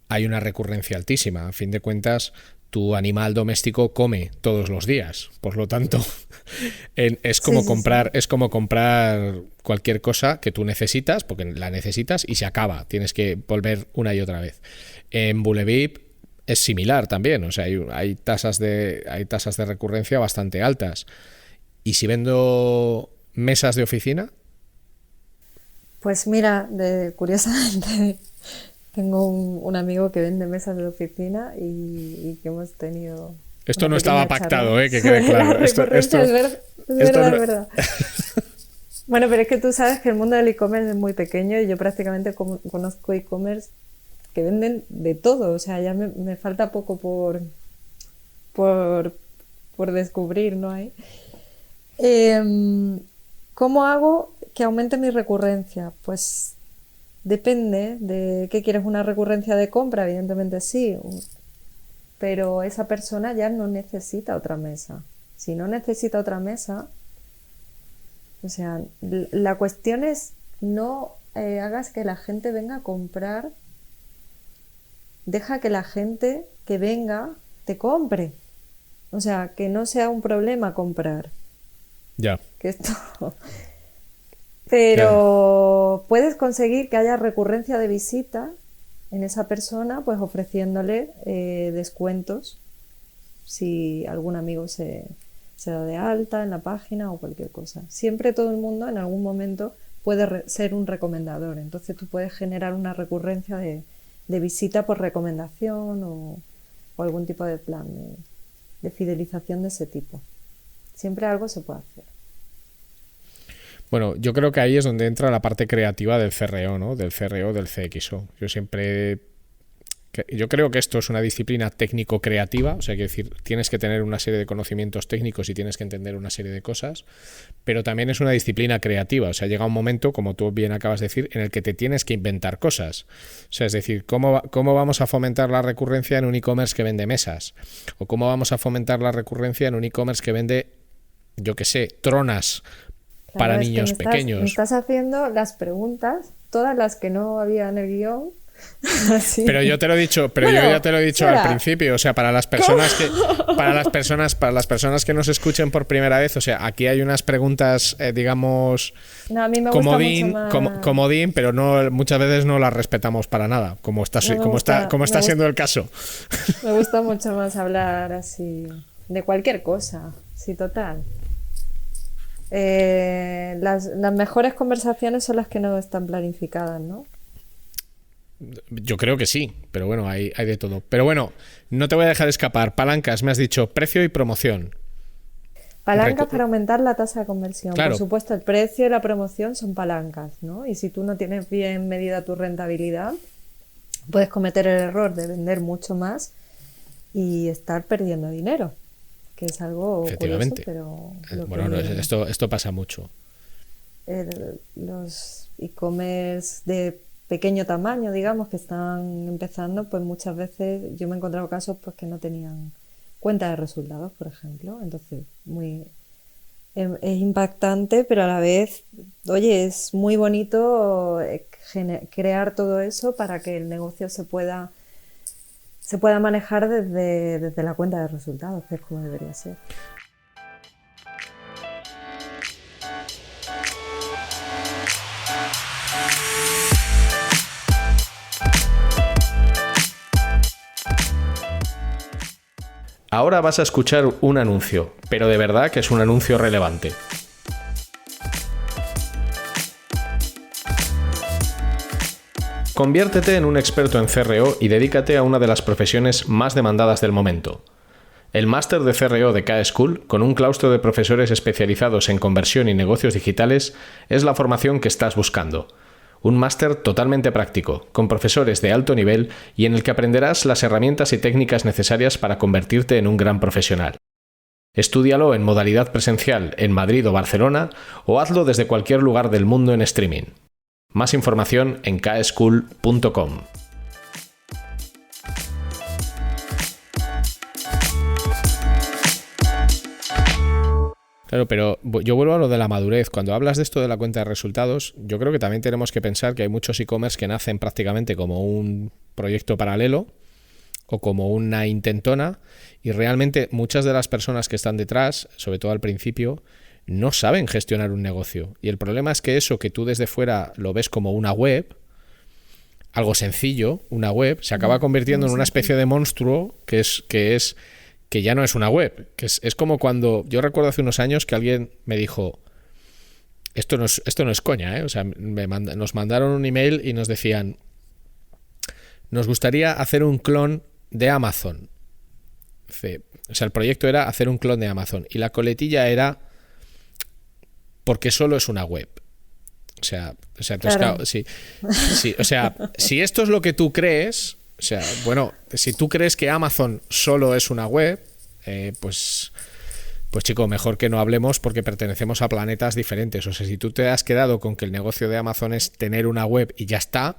hay una recurrencia altísima. A fin de cuentas, tu animal doméstico come todos los días. Por lo tanto, es como comprar cualquier cosa que tú necesitas, porque la necesitas y se acaba. Tienes que volver una y otra vez. En Bullevip es similar también. O sea, hay tasas de recurrencia bastante altas. ¿Y si vendo mesas de oficina? Pues mira, curiosamente tengo un amigo que vende mesas de oficina y que hemos tenido... Esto no estaba pactado, que quede claro. Es verdad. Bueno, pero es que tú sabes que el mundo del e-commerce es muy pequeño y yo prácticamente conozco e-commerce que venden de todo. O sea, ya me falta poco por descubrir, ¿no hay? ¿Cómo hago que aumente mi recurrencia? Pues depende de qué quieres. Una recurrencia de compra, evidentemente sí, pero esa persona ya no necesita otra mesa. Si no necesita otra mesa, o sea, la cuestión es no hagas que la gente venga a comprar, deja que la gente que venga te compre. O sea, que no sea un problema comprar. Ya. Que esto... Pero puedes conseguir que haya recurrencia de visita en esa persona, pues ofreciéndole descuentos si algún amigo se da de alta en la página o cualquier cosa. Siempre todo el mundo en algún momento puede ser un recomendador. Entonces tú puedes generar una recurrencia de visita por recomendación o algún tipo de plan de fidelización de ese tipo. Siempre algo se puede hacer. Bueno, yo creo que ahí es donde entra la parte creativa del CRO, ¿no? Del CRO, del CXO. Yo siempre Yo creo que esto es una disciplina técnico-creativa, o sea, que decir, tienes que tener una serie de conocimientos técnicos y tienes que entender una serie de cosas, pero también es una disciplina creativa, o sea, llega un momento, como tú bien acabas de decir, en el que te tienes que inventar cosas. O sea, es decir, ¿cómo vamos a fomentar la recurrencia en un e-commerce que vende mesas? ¿O cómo vamos a fomentar la recurrencia en un e-commerce que vende, yo qué sé, tronas para Claro, es que niños pequeños? me estás haciendo las preguntas, todas las que no había en el guión. Así. Pero yo te lo he dicho, Bueno, yo ya te lo he dicho espera. al principio, o sea, para las personas que nos escuchen por primera vez, o sea, aquí hay unas preguntas, digamos, No, a mí me gusta comodín, mucho más. comodín, pero no, muchas veces no las respetamos para nada, como está, No me gusta, como está siendo el caso. me gusta mucho más hablar así de cualquier cosa, sí, total. Las mejores conversaciones son las que no están planificadas, ¿no? Yo creo que sí, pero bueno, hay de todo. Pero bueno, no te voy a dejar escapar. Palancas, me has dicho precio y promoción. Palancas para aumentar la tasa de conversión. Claro. Por supuesto, el precio y la promoción son palancas, ¿no? Y si tú no tienes bien medida tu rentabilidad, puedes cometer el error de vender mucho más y estar perdiendo dinero, que es algo curioso, Efectivamente. pero Bueno, esto pasa mucho. los e-commerce de pequeño tamaño, digamos, que están empezando, pues muchas veces yo me he encontrado casos pues que no tenían cuenta de resultados, por ejemplo. Entonces, es impactante, pero a la vez, oye, es muy bonito crear todo eso para que el negocio se pueda manejar desde la cuenta de resultados, que es como debería ser. Ahora vas a escuchar un anuncio, pero de verdad que es un anuncio relevante. Conviértete en un experto en CRO y dedícate a una de las profesiones más demandadas del momento. El máster de CRO de K-School, con un claustro de profesores especializados en conversión y negocios digitales, es la formación que estás buscando. Un máster totalmente práctico, con profesores de alto nivel y en el que aprenderás las herramientas y técnicas necesarias para convertirte en un gran profesional. Estúdialo en modalidad presencial en Madrid o Barcelona o hazlo desde cualquier lugar del mundo en streaming. Más información en kschool.com. Claro, pero yo vuelvo a lo de la madurez. Cuando hablas de esto de la cuenta de resultados, yo creo que también tenemos que pensar que hay muchos e-commerce que nacen prácticamente como un proyecto paralelo o como una intentona y realmente muchas de las personas que están detrás, sobre todo al principio, no saben gestionar un negocio. Y el problema es que eso que tú desde fuera lo ves como una web, algo sencillo, una web, se acaba convirtiendo en una especie de monstruo que ya no es una web, que es como cuando, yo recuerdo hace unos años que alguien me dijo, esto no es coña, ¿eh? O sea, nos mandaron un email y nos decían, nos gustaría hacer un clon de Amazon. O sea, el proyecto era hacer un clon de Amazon y la coletilla era porque solo es una web. O sea, entonces, claro, sí, o sea, si esto es lo que tú crees, o sea, bueno, si tú crees que Amazon solo es una web, pues chico, mejor que no hablemos porque pertenecemos a planetas diferentes. O sea, si tú te has quedado con que el negocio de Amazon es tener una web y ya está,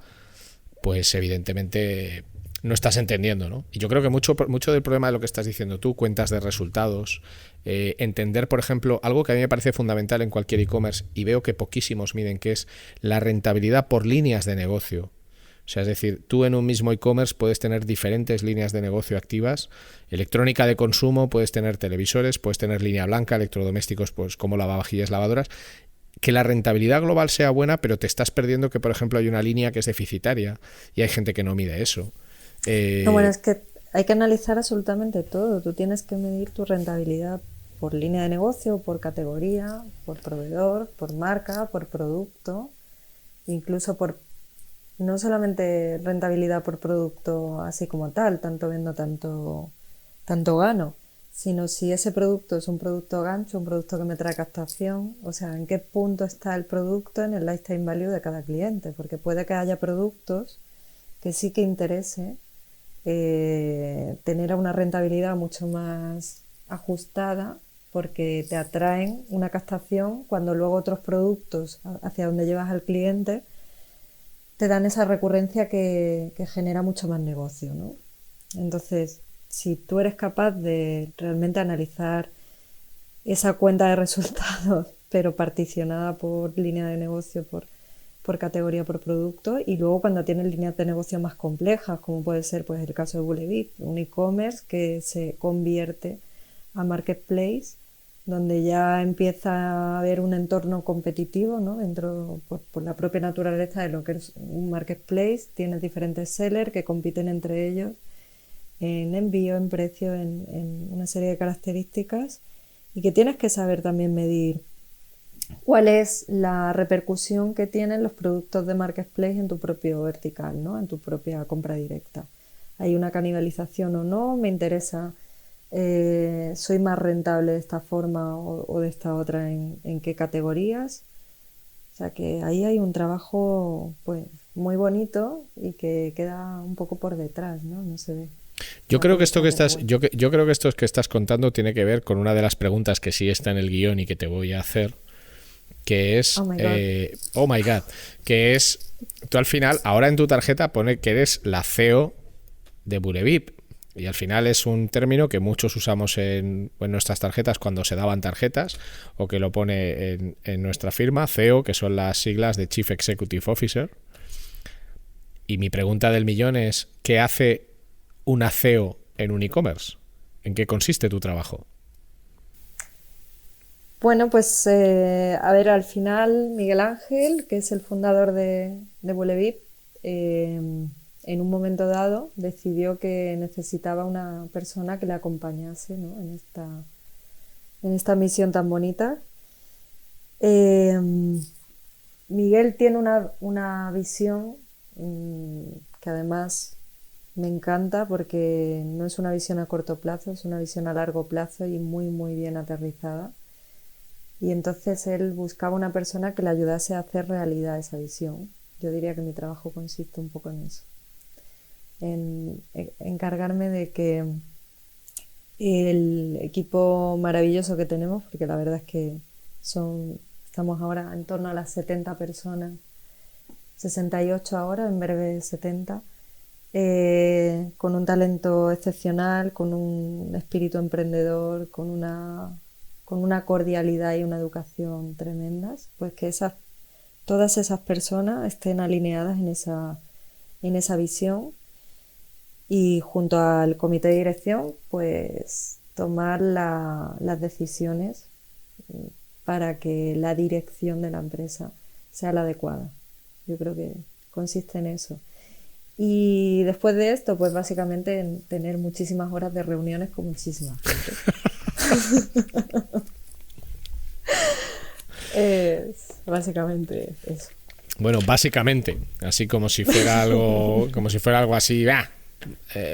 pues evidentemente no estás entendiendo, ¿no? Y yo creo que mucho del problema de lo que estás diciendo tú, cuentas de resultados, entender, por ejemplo, algo que a mí me parece fundamental en cualquier e-commerce y veo que poquísimos miden, que es la rentabilidad por líneas de negocio. O sea, es decir, tú en un mismo e-commerce puedes tener diferentes líneas de negocio activas. Electrónica de consumo, puedes tener televisores, puedes tener línea blanca, electrodomésticos pues como lavavajillas, lavadoras. Que la rentabilidad global sea buena, pero te estás perdiendo que, por ejemplo, hay una línea que es deficitaria y hay gente que no mide eso. No, bueno, es que hay que analizar absolutamente todo. Tú tienes que medir tu rentabilidad por línea de negocio, por categoría, por proveedor, por marca, por producto, incluso por no solamente rentabilidad por producto así como tal, tanto vendo, tanto gano, sino si ese producto es un producto gancho, un producto que me trae captación, o sea, en qué punto está el producto en el lifetime value de cada cliente, porque puede que haya productos que sí que interese tener una rentabilidad mucho más ajustada, porque te atraen una captación cuando luego otros productos hacia donde llevas al cliente te dan esa recurrencia que genera mucho más negocio, ¿no? Entonces, si tú eres capaz de realmente analizar esa cuenta de resultados, pero particionada por línea de negocio, por categoría, por producto, y luego cuando tienes líneas de negocio más complejas, como puede ser pues el caso de Bullebit, un e-commerce que se convierte a marketplace, donde ya empieza a haber un entorno competitivo, ¿no? Dentro, por la propia naturaleza de lo que es un marketplace, tienes diferentes sellers que compiten entre ellos en envío, en precio, en una serie de características, y que tienes que saber también medir cuál es la repercusión que tienen los productos de marketplace en tu propio vertical, ¿no? En tu propia compra directa. ¿Hay una canibalización o no? ¿Me interesa? ¿Soy más rentable de esta forma o de esta otra? ¿En qué categorías? O sea que ahí hay un trabajo pues muy bonito y que queda un poco por detrás, ¿no? No se ve. Yo creo que esto que estás, yo creo que esto que estás contando tiene que ver con una de las preguntas que sí está en el guión y que te voy a hacer, que es oh my God, que es, tú al final, ahora en tu tarjeta pone que eres la CEO de Bullebit, y al final es un término que muchos usamos en nuestras tarjetas cuando se daban tarjetas, o que lo pone en nuestra firma, CEO, que son las siglas de Chief Executive Officer. Y mi pregunta del millón es, ¿qué hace una CEO en un e-commerce? ¿En qué consiste tu trabajo? Bueno, pues a ver, al final Miguel Ángel, que es el fundador de Bullebit, en un momento dado decidió que necesitaba una persona que le acompañase, ¿no? en esta misión tan bonita. Miguel tiene una visión que además me encanta, porque no es una visión a corto plazo, es una visión a largo plazo y muy, muy bien aterrizada. Y entonces él buscaba una persona que le ayudase a hacer realidad esa visión. Yo diría que mi trabajo consiste un poco en eso, en encargarme de que el equipo maravilloso que tenemos, porque la verdad es que estamos ahora en torno a las 70 personas, 68 ahora, en breve 70, con un talento excepcional, con un espíritu emprendedor, con una cordialidad y una educación tremendas, pues que todas esas personas estén alineadas en esa visión, y junto al comité de dirección pues tomar las decisiones para que la dirección de la empresa sea la adecuada. Yo creo que consiste en eso. Y después de esto, pues básicamente en tener muchísimas horas de reuniones con muchísima gente. Es básicamente eso. Bueno, básicamente, así como si fuera algo, así,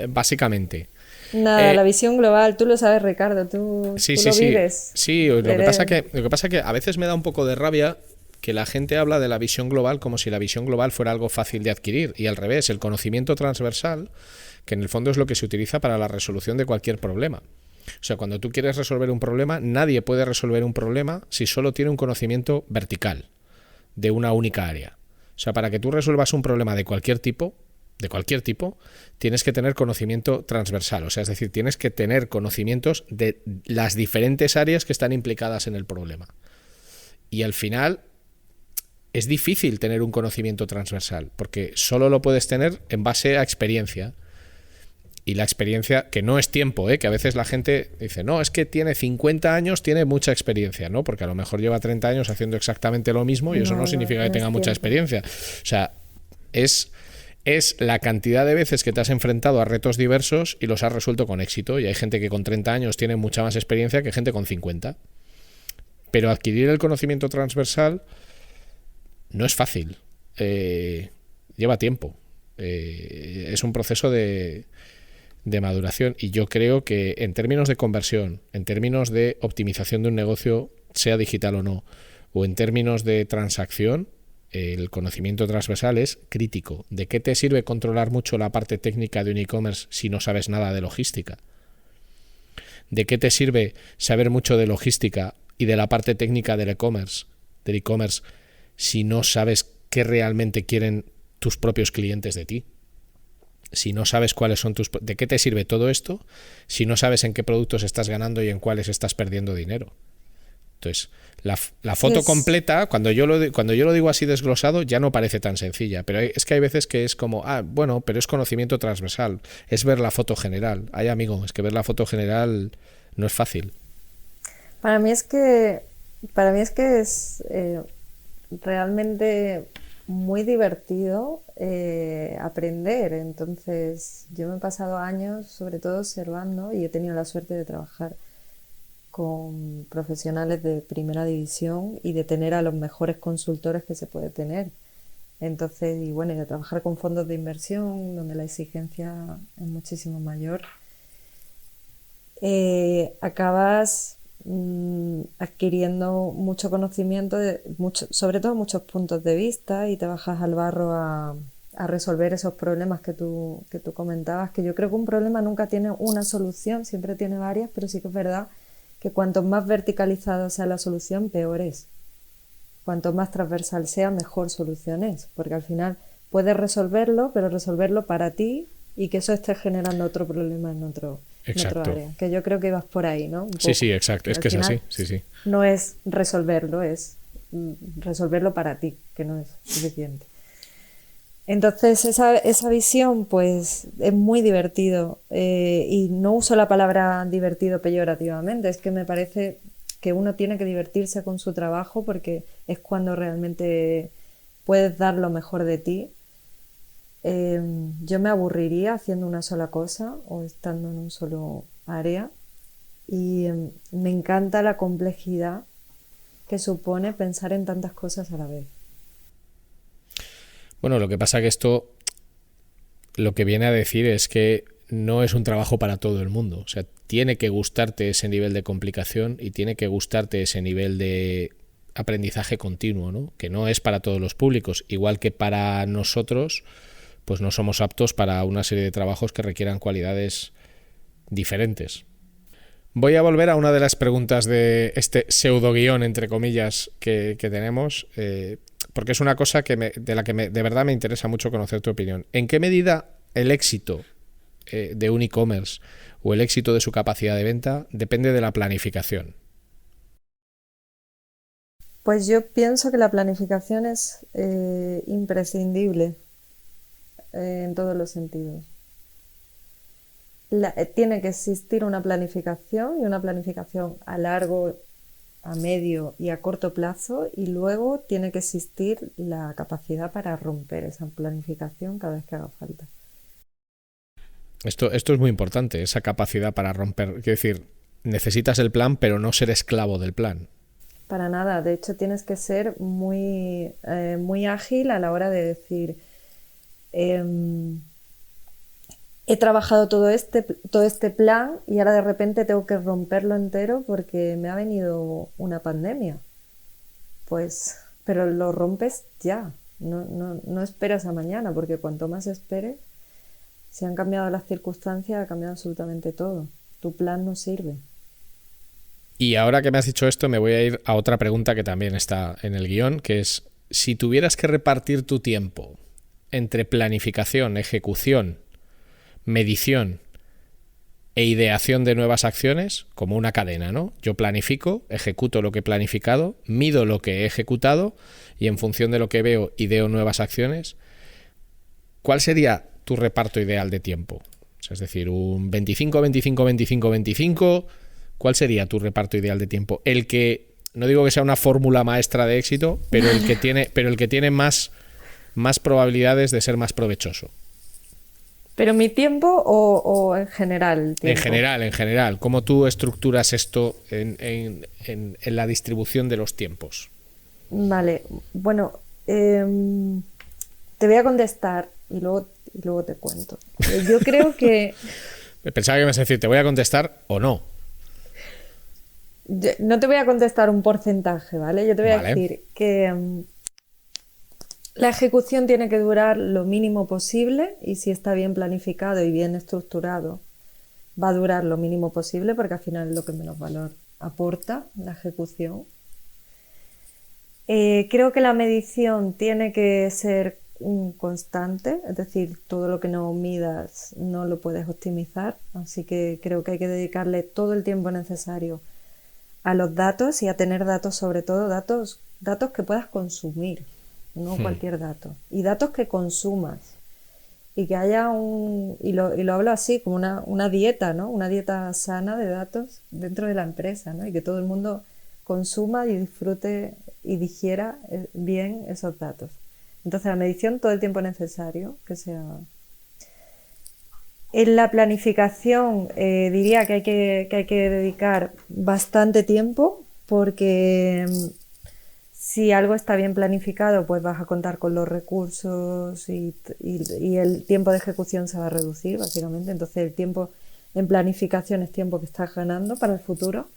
básicamente. Nada, la visión global, tú lo sabes, Ricardo, tú lo vives. Sí, lo que pasa que a veces me da un poco de rabia que la gente habla de la visión global como si la visión global fuera algo fácil de adquirir, y al revés, el conocimiento transversal, que en el fondo es lo que se utiliza para la resolución de cualquier problema. O sea, cuando tú quieres resolver un problema, nadie puede resolver un problema si solo tiene un conocimiento vertical de una única área. O sea, para que tú resuelvas un problema de cualquier tipo, tienes que tener conocimiento transversal. O sea, es decir, tienes que tener conocimientos de las diferentes áreas que están implicadas en el problema. Y al final es difícil tener un conocimiento transversal, porque solo lo puedes tener en base a experiencia. Y la experiencia, que no es tiempo, que a veces la gente dice, no, es que tiene 50 años, tiene mucha experiencia, ¿no? Porque a lo mejor lleva 30 años haciendo exactamente lo mismo, y eso no significa que tenga mucha experiencia. O sea, es la cantidad de veces que te has enfrentado a retos diversos y los has resuelto con éxito. Y hay gente que con 30 años tiene mucha más experiencia que gente con 50. Pero adquirir el conocimiento transversal no es fácil. Lleva tiempo. Es un proceso de maduración, y yo creo que en términos de conversión, en términos de optimización de un negocio, sea digital o no, o en términos de transacción, el conocimiento transversal es crítico. ¿De qué te sirve controlar mucho la parte técnica de un e-commerce si no sabes nada de logística? ¿De qué te sirve saber mucho de logística y de la parte técnica del e-commerce, si no sabes qué realmente quieren tus propios clientes de ti? Si no sabes cuáles son ¿de qué te sirve todo esto si no sabes en qué productos estás ganando y en cuáles estás perdiendo dinero? Entonces, la foto completa, cuando yo lo digo así desglosado, ya no parece tan sencilla, pero es que hay veces que es como, bueno, pero es conocimiento transversal, es ver la foto general. Ay, amigo, es que ver la foto general no es fácil. Para mí es que es realmente muy divertido aprender. Entonces, yo me he pasado años, sobre todo observando, y he tenido la suerte de trabajar con profesionales de primera división y de tener a los mejores consultores que se puede tener. Entonces, y bueno, y de trabajar con fondos de inversión donde la exigencia es muchísimo mayor, acabas adquiriendo mucho conocimiento, sobre todo muchos puntos de vista, y te bajas al barro a resolver esos problemas que tú comentabas, que yo creo que un problema nunca tiene una solución, siempre tiene varias, pero sí que es verdad que cuanto más verticalizada sea la solución, peor es. Cuanto más transversal sea, mejor solución es, porque al final puedes resolverlo, pero resolverlo para ti y que eso esté generando otro problema en otro área. Que yo creo que ibas por ahí, ¿no? Sí, exacto. Es que es así. Sí. No es resolverlo, es resolverlo para ti, que no es suficiente. Entonces esa visión pues es muy divertido, y no uso la palabra divertido peyorativamente, es que me parece que uno tiene que divertirse con su trabajo porque es cuando realmente puedes dar lo mejor de ti. Yo me aburriría haciendo una sola cosa o estando en un solo área, y me encanta la complejidad que supone pensar en tantas cosas a la vez. Bueno, lo que pasa que esto lo que viene a decir es que no es un trabajo para todo el mundo. O sea, tiene que gustarte ese nivel de complicación y tiene que gustarte ese nivel de aprendizaje continuo, ¿no? Que no es para todos los públicos. Igual que para nosotros, pues no somos aptos para una serie de trabajos que requieran cualidades diferentes. Voy a volver a una de las preguntas de este pseudo guión, entre comillas, que tenemos, porque es una cosa de la que de verdad me interesa mucho conocer tu opinión. ¿En qué medida el éxito de un e-commerce o el éxito de su capacidad de venta depende de la planificación? Pues yo pienso que la planificación es imprescindible en todos los sentidos. Tiene que existir una planificación, y una planificación a largo, a medio y a corto plazo, y luego tiene que existir la capacidad para romper esa planificación cada vez que haga falta. Esto es muy importante, esa capacidad para romper. Quiero decir, necesitas el plan, pero no ser esclavo del plan. Para nada, de hecho tienes que ser muy ágil a la hora de decir, he trabajado todo este plan y ahora de repente tengo que romperlo entero porque me ha venido una pandemia. Pues, pero lo rompes ya, no esperas a mañana, porque cuanto más esperes, si han cambiado las circunstancias, ha cambiado absolutamente todo. Tu plan no sirve. Y ahora que me has dicho esto, me voy a ir a otra pregunta que también está en el guión, que es, si tuvieras que repartir tu tiempo entre planificación, ejecución, medición e ideación de nuevas acciones, como una cadena, ¿no? Yo planifico, ejecuto lo que he planificado, mido lo que he ejecutado y en función de lo que veo, ideo nuevas acciones. ¿Cuál sería tu reparto ideal de tiempo? O sea, es decir, un 25, 25, 25, 25. ¿Cuál sería tu reparto ideal de tiempo? El que, no digo que sea una fórmula maestra de éxito, pero el que tiene más probabilidades de ser más provechoso. ¿Pero mi tiempo o en general el tiempo? En general. ¿Cómo tú estructuras esto en la distribución de los tiempos? Vale, bueno, te voy a contestar y luego te cuento. Yo creo que... Pensaba que me ibas a decir, ¿te voy a contestar o no? No te voy a contestar un porcentaje, ¿vale? Yo te voy a decir que La ejecución tiene que durar lo mínimo posible y si está bien planificado y bien estructurado, va a durar lo mínimo posible porque al final es lo que menos valor aporta la ejecución. Creo que la medición tiene que ser constante, es decir, todo lo que no midas no lo puedes optimizar, así que creo que hay que dedicarle todo el tiempo necesario a los datos y a tener datos, sobre todo datos que puedas consumir, no cualquier dato, y datos que consumas y que haya y lo hablo así, como una dieta, ¿no? Una dieta sana de datos dentro de la empresa, ¿no? Y que todo el mundo consuma y disfrute y digiera bien esos datos. Entonces la medición todo el tiempo necesario, que sea... En la planificación diría que hay que dedicar bastante tiempo porque si algo está bien planificado pues vas a contar con los recursos y el tiempo de ejecución se va a reducir básicamente. Entonces el tiempo en planificación es tiempo que estás ganando para el futuro.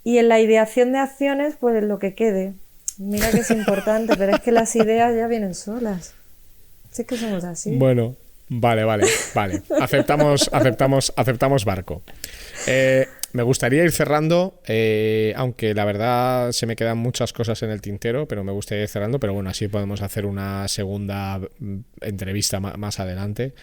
Y en la ideación de acciones pues lo que quede. Mira que es importante, pero es que las ideas ya vienen solas. Si es que somos así. Bueno, vale. Aceptamos barco. Me gustaría ir cerrando, aunque la verdad se me quedan muchas cosas en el tintero, pero me gustaría ir cerrando, pero bueno, así podemos hacer una segunda entrevista más adelante.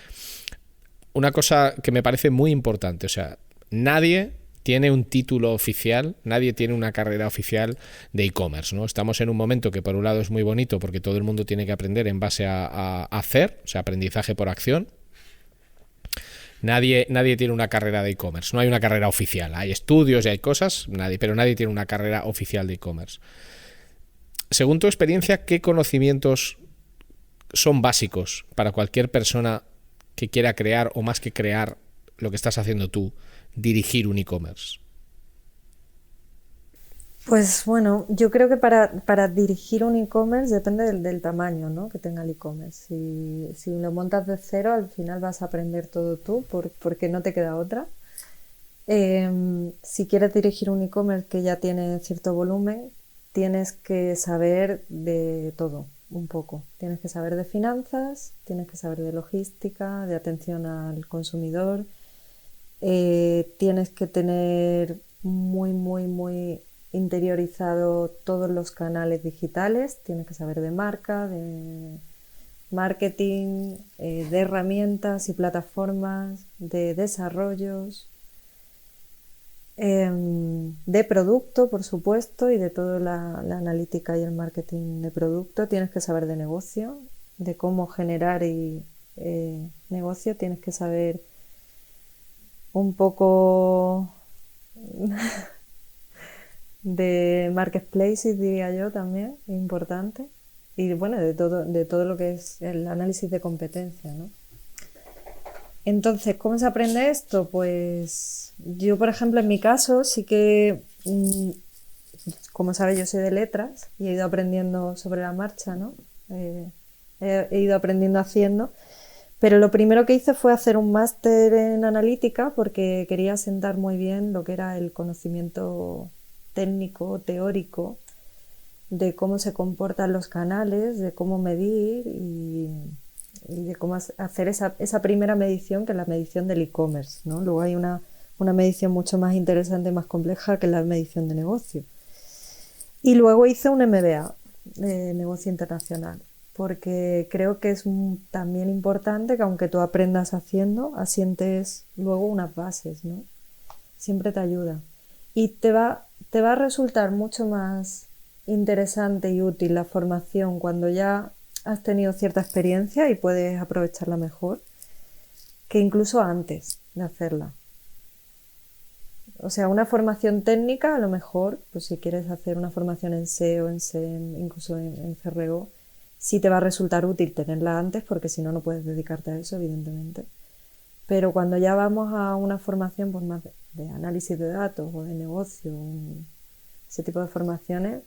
Una cosa que me parece muy importante, o sea, nadie tiene un título oficial, nadie tiene una carrera oficial de e-commerce, ¿no? Estamos en un momento que por un lado es muy bonito porque todo el mundo tiene que aprender en base a hacer, o sea, aprendizaje por acción. Nadie tiene una carrera de e-commerce, no hay una carrera oficial, hay estudios y hay cosas, pero nadie tiene una carrera oficial de e-commerce. Según tu experiencia, ¿qué conocimientos son básicos para cualquier persona que quiera crear, o más que crear lo que estás haciendo tú, dirigir un e-commerce? Pues bueno, yo creo que para dirigir un e-commerce depende del tamaño, ¿no? Que tenga el e-commerce. Si lo montas de cero, al final vas a aprender todo tú porque no te queda otra. Si quieres dirigir un e-commerce que ya tiene cierto volumen, tienes que saber de todo, un poco. Tienes que saber de finanzas, tienes que saber de logística, de atención al consumidor. Tienes que tener muy interiorizado todos los canales digitales, tienes que saber de marca, de marketing, de herramientas y plataformas, de desarrollos, de producto, por supuesto, y de toda la analítica y el marketing de producto. Tienes que saber de negocio, de cómo generar negocio, tienes que saber un poco de marketplaces, diría yo también, es importante. Y bueno, de todo lo que es el análisis de competencia, ¿no? Entonces, ¿cómo se aprende esto? Pues yo, por ejemplo, en mi caso, sí que, como sabes, yo soy de letras y he ido aprendiendo sobre la marcha, ¿no? He ido aprendiendo haciendo. Pero lo primero que hice fue hacer un máster en analítica porque quería sentar muy bien lo que era el conocimiento técnico, teórico, de cómo se comportan los canales, de cómo medir y de cómo hacer esa primera medición, que es la medición del e-commerce, ¿no? Luego hay una medición mucho más interesante, más compleja, que es la medición de negocio. Y luego hice un MBA de negocio internacional, porque creo que es también importante que aunque tú aprendas haciendo, asientes luego unas bases, ¿no? Siempre te ayuda. Y te va a resultar mucho más interesante y útil la formación cuando ya has tenido cierta experiencia y puedes aprovecharla mejor, que incluso antes de hacerla. O sea, una formación técnica, a lo mejor, pues si quieres hacer una formación en SEO, en SEM, incluso en CRO, sí te va a resultar útil tenerla antes, porque si no, no puedes dedicarte a eso, evidentemente. Pero cuando ya vamos a una formación pues más de análisis de datos o de negocio, ese tipo de formaciones,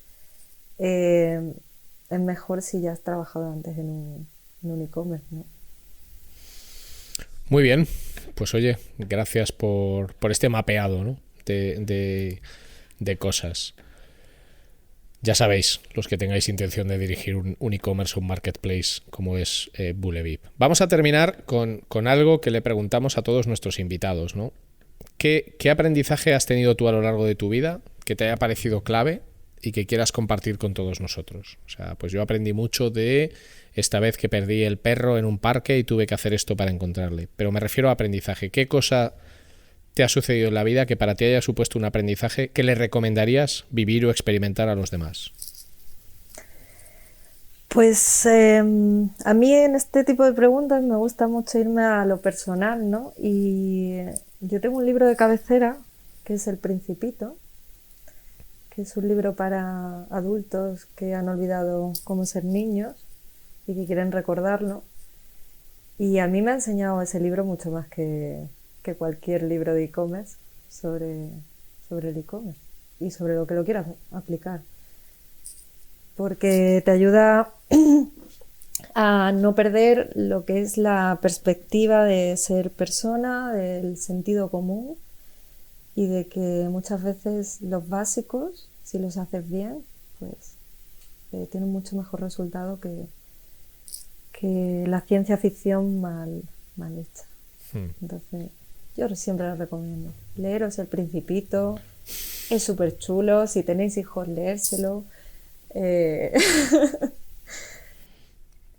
es mejor si ya has trabajado antes en un e-commerce, ¿no? Muy bien, pues oye, gracias por este mapeado, ¿no? de cosas. Ya sabéis, los que tengáis intención de dirigir un e-commerce o un marketplace como es Bullevip. Vamos a terminar con algo que le preguntamos a todos nuestros invitados, ¿no? ¿Qué aprendizaje has tenido tú a lo largo de tu vida que te haya parecido clave y que quieras compartir con todos nosotros? O sea, pues yo aprendí mucho de esta vez que perdí el perro en un parque y tuve que hacer esto para encontrarle. Pero me refiero a aprendizaje. ¿Qué cosa te ha sucedido en la vida que para ti haya supuesto un aprendizaje que le recomendarías vivir o experimentar a los demás? Pues a mí en este tipo de preguntas me gusta mucho irme a lo personal, ¿no? Y yo tengo un libro de cabecera que es El Principito, que es un libro para adultos que han olvidado cómo ser niños y que quieren recordarlo. Y a mí me ha enseñado ese libro mucho más que cualquier libro de e-commerce sobre el e-commerce y sobre lo que lo quieras aplicar. Porque te ayuda a no perder lo que es la perspectiva de ser persona, del sentido común y de que muchas veces los básicos, si los haces bien, pues tienen mucho mejor resultado que la ciencia ficción mal hecha. Entonces, yo siempre lo recomiendo. Leeros El Principito, es súper chulo. Si tenéis hijos, leérselo.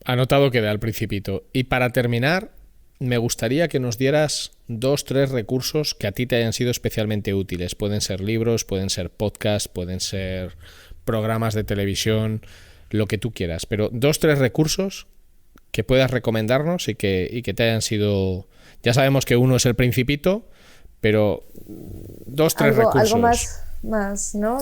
Anotado queda El Principito. Y para terminar, me gustaría que nos dieras 2-3 recursos que a ti te hayan sido especialmente útiles. Pueden ser libros, pueden ser podcasts, pueden ser programas de televisión, lo que tú quieras. Pero 2-3 recursos que puedas recomendarnos y que te hayan sido... Ya sabemos que uno es El Principito, pero 2-3 recursos. Algo más, ¿no?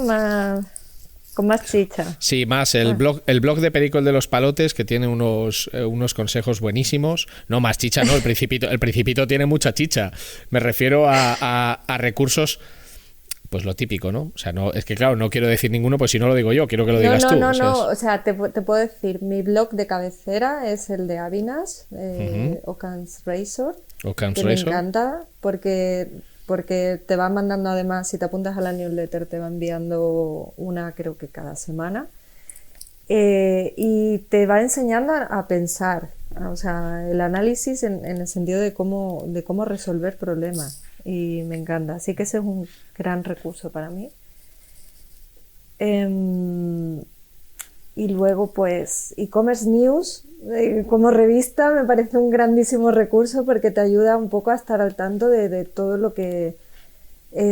Con más chicha. Sí, más el blog de Perico el de los Palotes, que tiene unos consejos buenísimos. No, más chicha, no, El Principito tiene mucha chicha. Me refiero a recursos, pues lo típico, ¿no? O sea, no, es que claro, no quiero decir ninguno, pues si no lo digo yo, quiero que lo digas tú. O sea, te puedo decir, mi blog de cabecera es el de Avinas, Occam's Razor, que me encanta porque te va mandando, además, si te apuntas a la newsletter, te va enviando una, creo que cada semana, y te va enseñando a pensar, o sea, el análisis en el sentido de cómo resolver problemas, y me encanta, así que ese es un gran recurso para mí. Y luego, pues, e-commerce news como revista me parece un grandísimo recurso porque te ayuda un poco a estar al tanto de todo lo que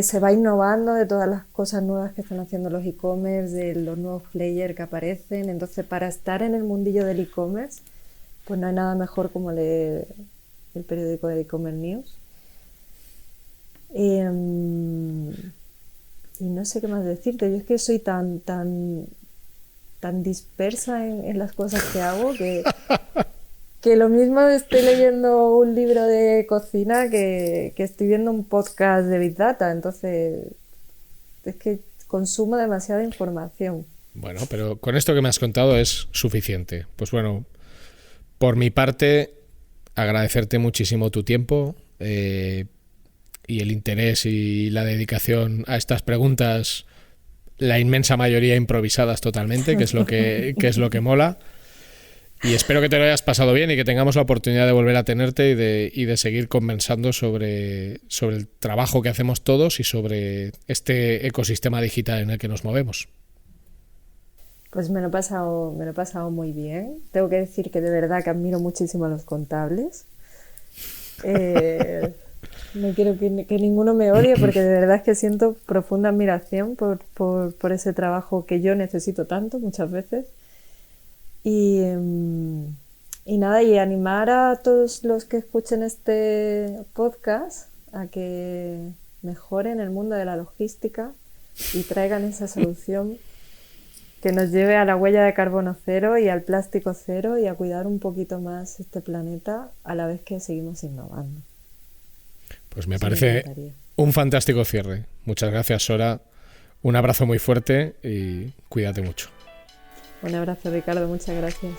se va innovando, de todas las cosas nuevas que están haciendo los e-commerce, de los nuevos players que aparecen. Entonces, para estar en el mundillo del e-commerce, pues no hay nada mejor como leer el periódico de e-commerce news. Y no sé qué más decirte. Yo es que soy tan dispersa en las cosas que hago que lo mismo estoy leyendo un libro de cocina que estoy viendo un podcast de Big Data. Entonces es que consumo demasiada información. Bueno, pero con esto que me has contado es suficiente. Pues bueno, por mi parte, agradecerte muchísimo tu tiempo y el interés y la dedicación a estas preguntas, la inmensa mayoría improvisadas totalmente, que es lo que mola. Y espero que te lo hayas pasado bien y que tengamos la oportunidad de volver a tenerte y de seguir conversando sobre el trabajo que hacemos todos y sobre este ecosistema digital en el que nos movemos. Pues me lo he pasado muy bien. Tengo que decir que de verdad que admiro muchísimo a los contables. No quiero que ninguno me odie porque de verdad es que siento profunda admiración por ese trabajo que yo necesito tanto muchas veces. Y nada, y animar a todos los que escuchen este podcast a que mejoren el mundo de la logística y traigan esa solución que nos lleve a la huella de carbono cero y al plástico cero y a cuidar un poquito más este planeta a la vez que seguimos innovando. Pues me parece un fantástico cierre. Muchas gracias, Sora. Un abrazo muy fuerte y cuídate mucho. Un abrazo, Ricardo. Muchas gracias.